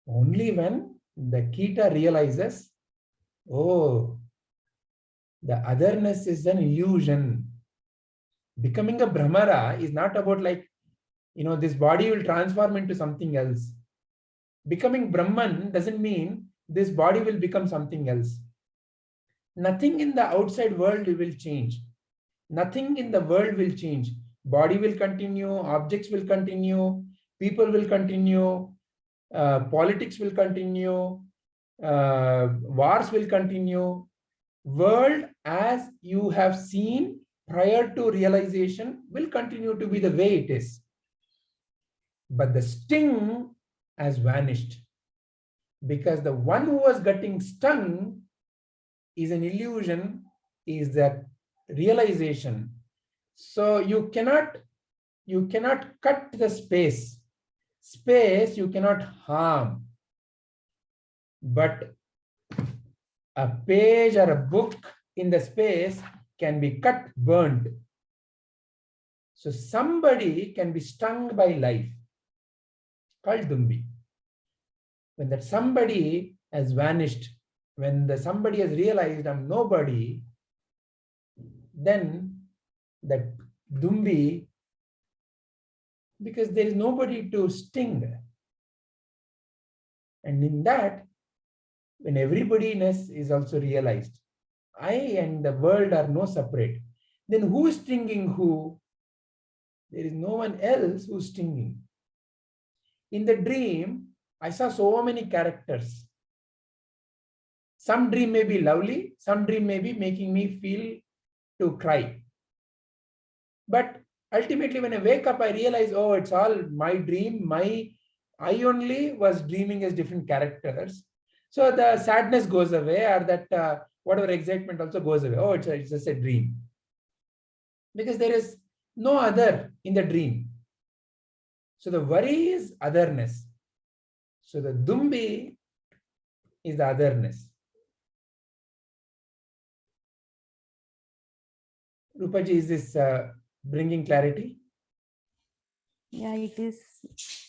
Only when the kita realizes, oh, the otherness is an illusion. Becoming a Brahmara is not about like, this body will transform into something else. Becoming Brahman doesn't mean this body will become something else. Nothing in the outside world will change. Nothing in the world will change. Body will continue, objects will continue, people will continue, politics will continue, wars will continue. World as you have seen prior to realization will continue to be the way it is. But the sting has vanished because the one who was getting stung is an illusion, is that realization. So you cannot cut the space. Space you cannot harm. But a page or a book in the space can be cut, burnt. So somebody can be stung by life, called dumbi. When that somebody has vanished, when the somebody has realized I'm nobody, then that dumbi, because there is nobody to sting. And in that, when everybodyness is also realized, I and the world are no separate, then who is stinging who? There is no one else who is stinging. In the dream, I saw so many characters. Some dream may be lovely, some dream may be making me feel to cry. But ultimately, when I wake up, I realize, oh, it's all my dream. I only was dreaming as different characters. So the sadness goes away, or that whatever excitement also goes away. Oh, it's just a dream. Because there is no other in the dream. So the worry is otherness. So the dumbi is the otherness. Rupaji, is this bringing clarity? Yeah, it is.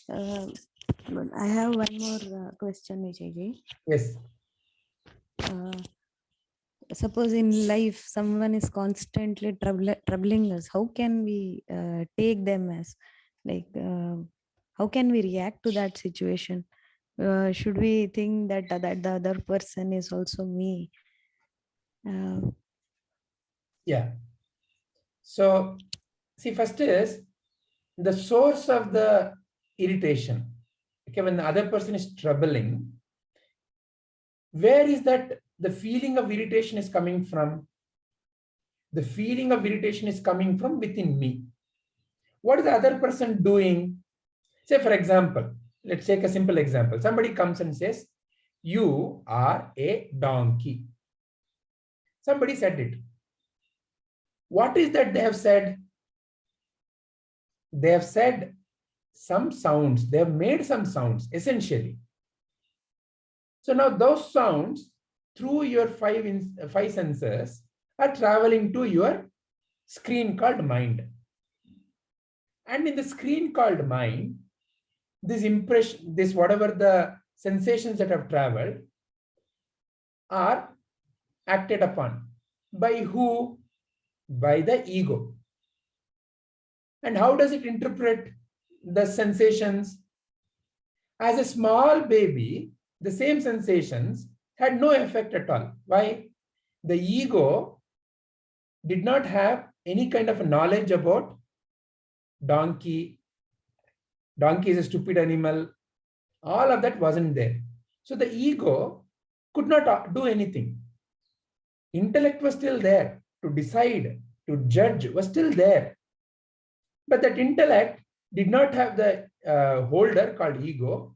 But I have one more question, Vijayji. Yes. Suppose in life someone is constantly troubling us, how can we take them as like how can we react to that situation? Should we think that the other person is also me? Yeah. So see, first is the source of the irritation. Okay, when the other person is troubling, where is that the feeling of irritation is coming from? The feeling of irritation is coming from within me. What is the other person doing? Say, for example, let's take a simple example. Somebody comes and says, you are a donkey. Somebody said it. What is that they have said? They have said some sounds. They have made some sounds, essentially. So now those sounds, through your five senses, are traveling to your screen called mind. And in the screen called mind, this impression, this whatever the sensations that have traveled are acted upon. By who? By the ego. And how does it interpret the sensations? As a small baby, the same sensations had no effect at all. Why? The ego did not have any kind of knowledge about donkey donkey is a stupid animal. All of that wasn't there. So the ego could not do anything. Intellect was still there to decide, to judge, was still there. But that intellect did not have the holder called ego.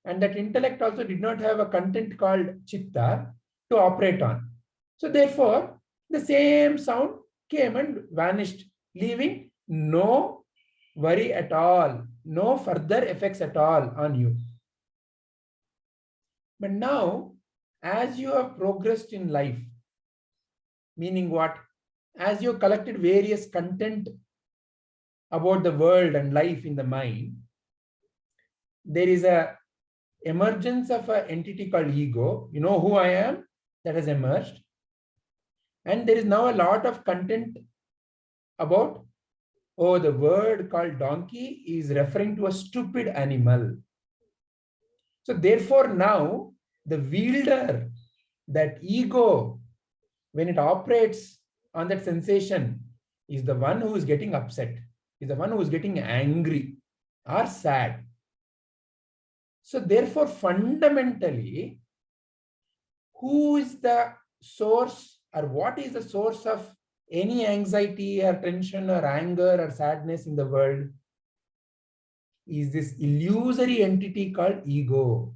And that intellect also did not have a content called chitta to operate on. So therefore, the same sound came and vanished, leaving no worry at all, no further effects at all on you. But now, as you have progressed in life, meaning what? As you collected various content about the world and life in the mind, there is a emergence of an entity called ego. You know who I am? That has emerged. And there is now a lot of content about, oh, the word called donkey is referring to a stupid animal. So therefore now the wielder, that ego, when it operates on that sensation, is the one who is getting upset, is the one who is getting angry or sad. So therefore, fundamentally, who is the source, or what is the source of any anxiety or tension or anger or sadness in the world? Is this illusory entity called ego.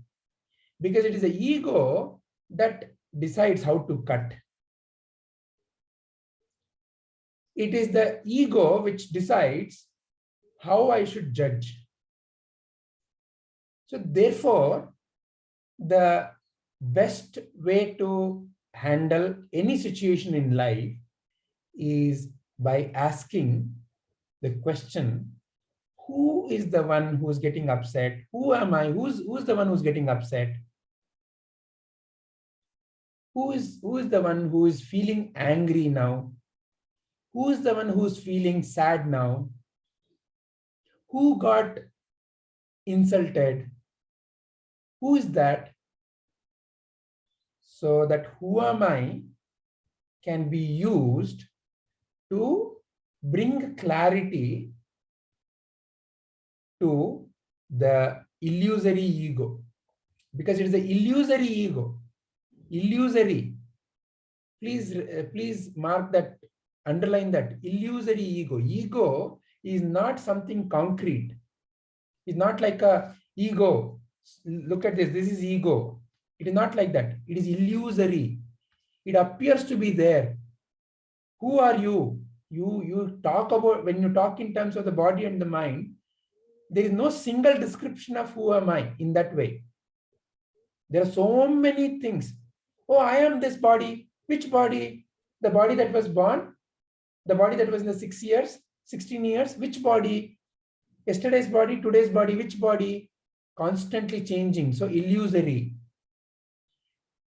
Because it is the ego that decides how to cut. It is the ego which decides how I should judge. So therefore, the best way to handle any situation in life is by asking the question, who is the one who is getting upset? Who am I? Who's the one who's getting upset? Who is the one who is feeling angry now? Who is the one who is feeling sad now? Who got insulted? Who is that? So that who am I can be used to bring clarity to the illusory ego. Because it is the illusory ego. Illusory. Please mark that, underline that. Illusory ego. Ego is not something concrete. It's not like a ego. Look at this. This is ego. It is not like that. It is illusory. It appears to be there. Who are you? You talk about, when you talk in terms of the body and the mind, there is no single description of who am I in that way. There are so many things. Oh, I am this body. Which body? The body that was born? The body that was in the 6 years, 16 years? Which body? Yesterday's body, today's body, which body? Constantly changing. So illusory.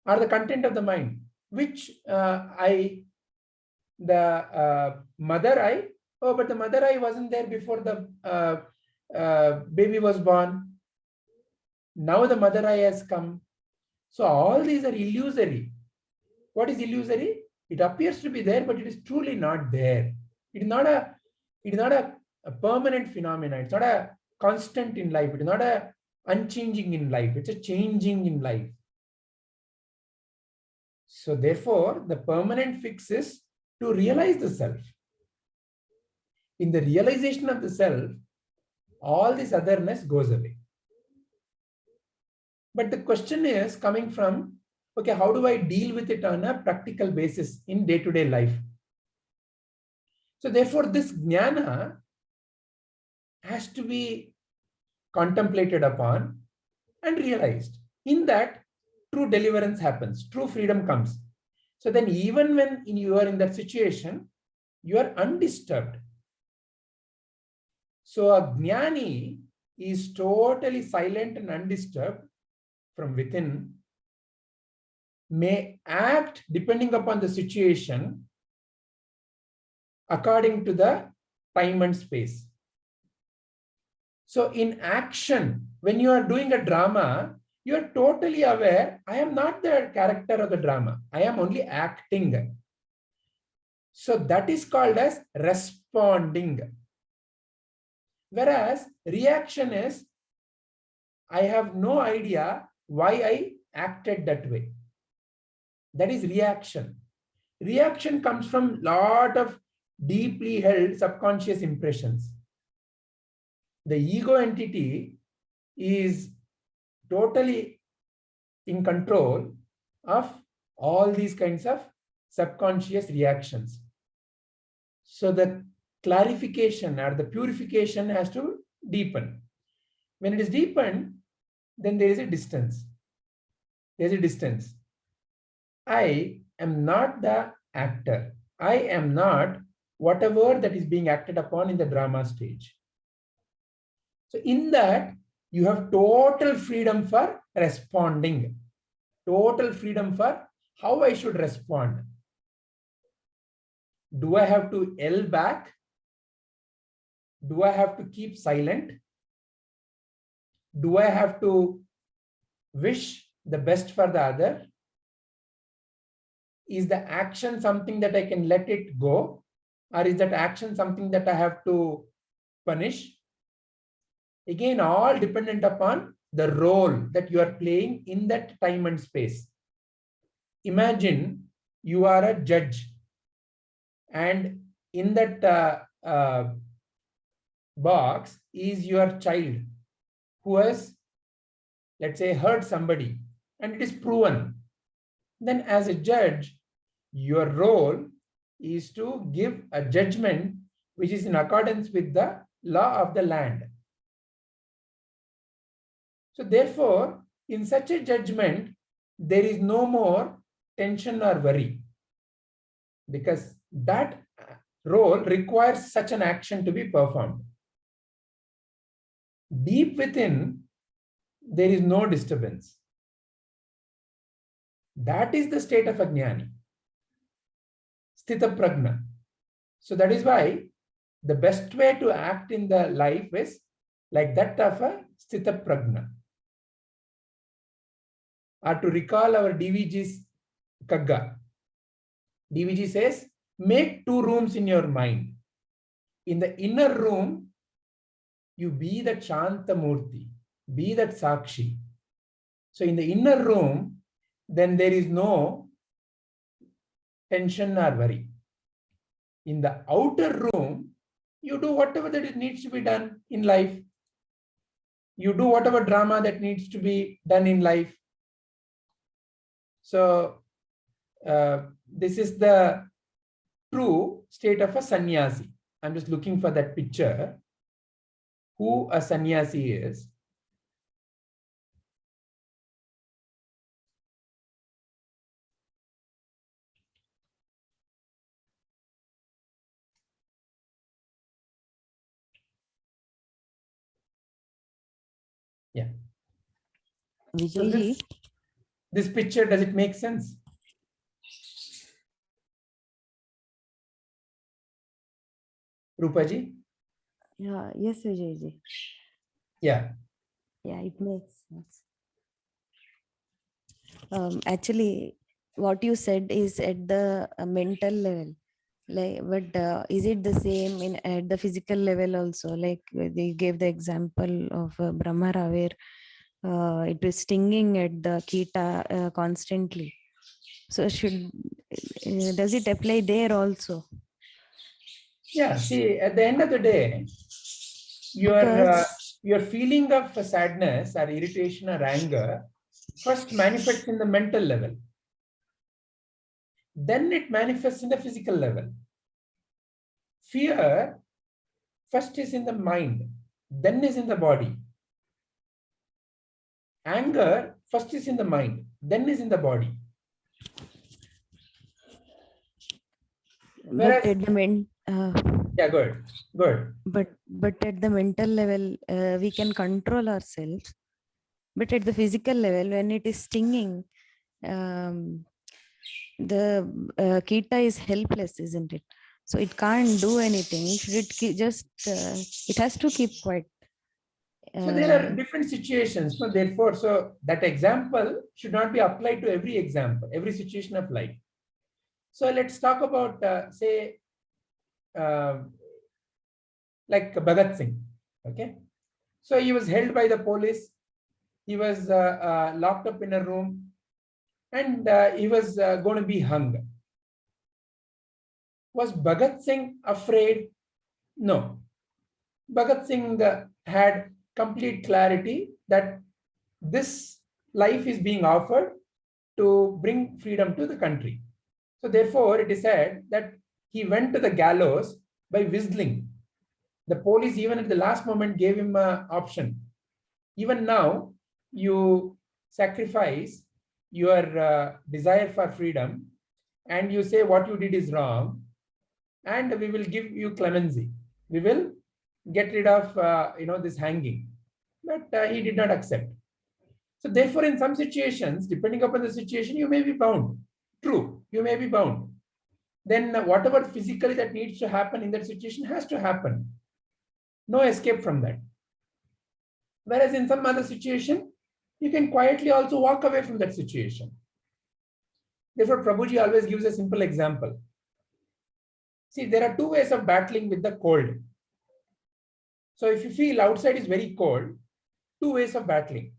Are the content of the mind. Which I? The mother I? Oh, but the mother I wasn't there before the baby was born. Now the mother I has come. So all these are illusory. What is illusory? It appears to be there, but it is truly not there. It is not a permanent phenomenon. It's not a constant in life. It is not a unchanging in life. It's a changing in life. So therefore, the permanent fix is to realize the self. In the realization of the self, all this otherness goes away. But the question is coming from, okay, how do I deal with it on a practical basis in day-to-day life? So therefore, this jnana has to be contemplated upon and realized. In that, true deliverance happens, true freedom comes. So then even when you are in that situation, you are undisturbed. So a jnani is totally silent and undisturbed from within, may act depending upon the situation according to the time and space. So in action, when you are doing a drama, you are totally aware, I am not the character of the drama. I am only acting. So that is called as responding. Whereas reaction is, I have no idea why I acted that way. That is reaction. Reaction comes from lot of deeply held subconscious impressions. The ego entity is totally in control of all these kinds of subconscious reactions. So the clarification or the purification has to deepen. When it is deepened, then there is a distance. There is a distance. I am not the actor. I am not whatever that is being acted upon in the drama stage. So in that, you have total freedom for responding. Total freedom for how I should respond. Do I have to yell back? Do I have to keep silent? Do I have to wish the best for the other? Is the action something that I can let it go? Or is that action something that I have to punish? Again, all dependent upon the role that you are playing in that time and space. Imagine you are a judge, and in that box is your child who has, let's say, hurt somebody, and it is proven. Then as a judge, your role is to give a judgment which is in accordance with the law of the land. So therefore, in such a judgment, there is no more tension or worry, because that role requires such an action to be performed. Deep within, there is no disturbance. That is the state of ajnani, sthita prajna. So that is why the best way to act in the life is like that of a sthita prajna. Or to recall our DVG's Kagga. DVG says, make 2 rooms in your mind. In the inner room, you be that Shanta Murti, be that Sakshi. So in the inner room, then there is no tension or worry. In the outer room, you do whatever that needs to be done in life. You do whatever drama that needs to be done in life. So this is the true state of a sannyasi. I'm just looking for that picture, who a sannyasi is. Yeah. So this picture, does it make sense? Rupaji? Yeah, yes, Vijayji. Yeah. Yeah, it makes sense. Actually, what you said is at the mental level. Like, but is it the same at the physical level also? Like they gave the example of Brahmara where it was stinging at the kita constantly. So does it apply there also? Yeah, see, at the end of the day, your feeling of sadness or irritation or anger first manifests in the mental level. Then it manifests in the physical level. Fear first is in the mind, then is in the body. Anger first is in the mind, then is in the body. But at the yeah, good. But at the mental level, we can control ourselves. But at the physical level, when it is stinging, the kita is helpless, isn't it? So it can't do anything. It has to keep quiet. So there are different situations. So therefore, so that example should not be applied to every example, every situation of life. So let's talk about, say, like Bhagat Singh. Okay. So he was held by the police. He was locked up in a room, and he was going to be hung. Was Bhagat Singh afraid? No. Bhagat Singh had complete clarity that this life is being offered to bring freedom to the country. So therefore, it is said that he went to the gallows by whistling. The police, even at the last moment, gave him an option. Even now, you sacrifice your desire for freedom, and you say what you did is wrong, and we will give you clemency. We will get rid of this hanging. But he did not accept. So therefore, in some situations, depending upon the situation, you may be bound. True, you may be bound. Then whatever physically that needs to happen in that situation has to happen. No escape from that. Whereas in some other situation, you can quietly also walk away from that situation. Therefore, Prabhuji always gives a simple example. See, there are two ways of battling with the cold. So if you feel outside is very cold, two ways of battling,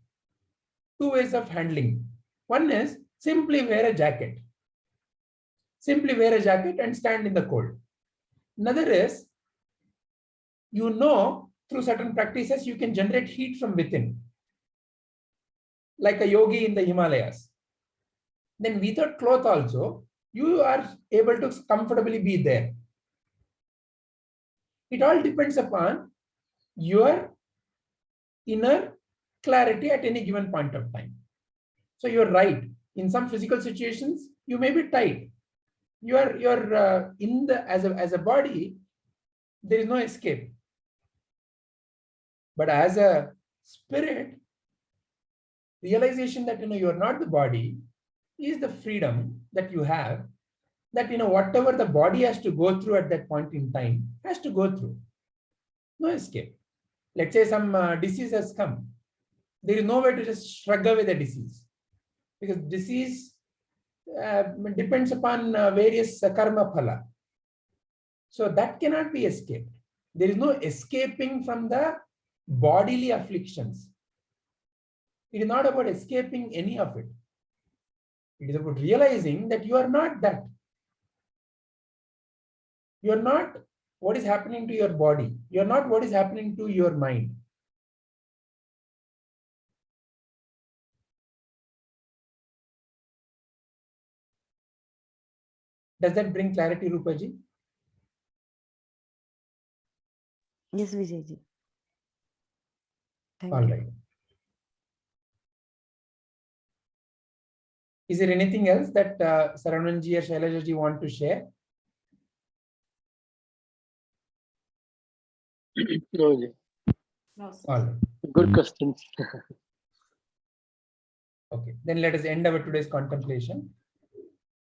two ways of handling. One is simply wear a jacket. Simply wear a jacket and stand in the cold. Another is, through certain practices, you can generate heat from within, like a yogi in the Himalayas. Then without cloth also, you are able to comfortably be there. It all depends upon your inner clarity at any given point of time. So you're right. In some physical situations, you may be tight. You're in the as a body, there is no escape. But as a spirit, realization that you are not the body is the freedom that you have. That whatever the body has to go through at that point in time has to go through. No escape. Let's say some disease has come. There is no way to just shrug away the disease, because disease depends upon various karma phala. So that cannot be escaped. There is no escaping from the bodily afflictions. It is not about escaping any of it. It is about realizing that you are not that. You are not what is happening to your body. You are not what is happening to your mind. Does that bring clarity, Rupaji? Yes, Vijayji. Thank All you. right. Is there anything else that Saravanji or Shailajaji want to share? No, Ji. No, sir. All right. Good questions. Okay. Then let us end our today's contemplation.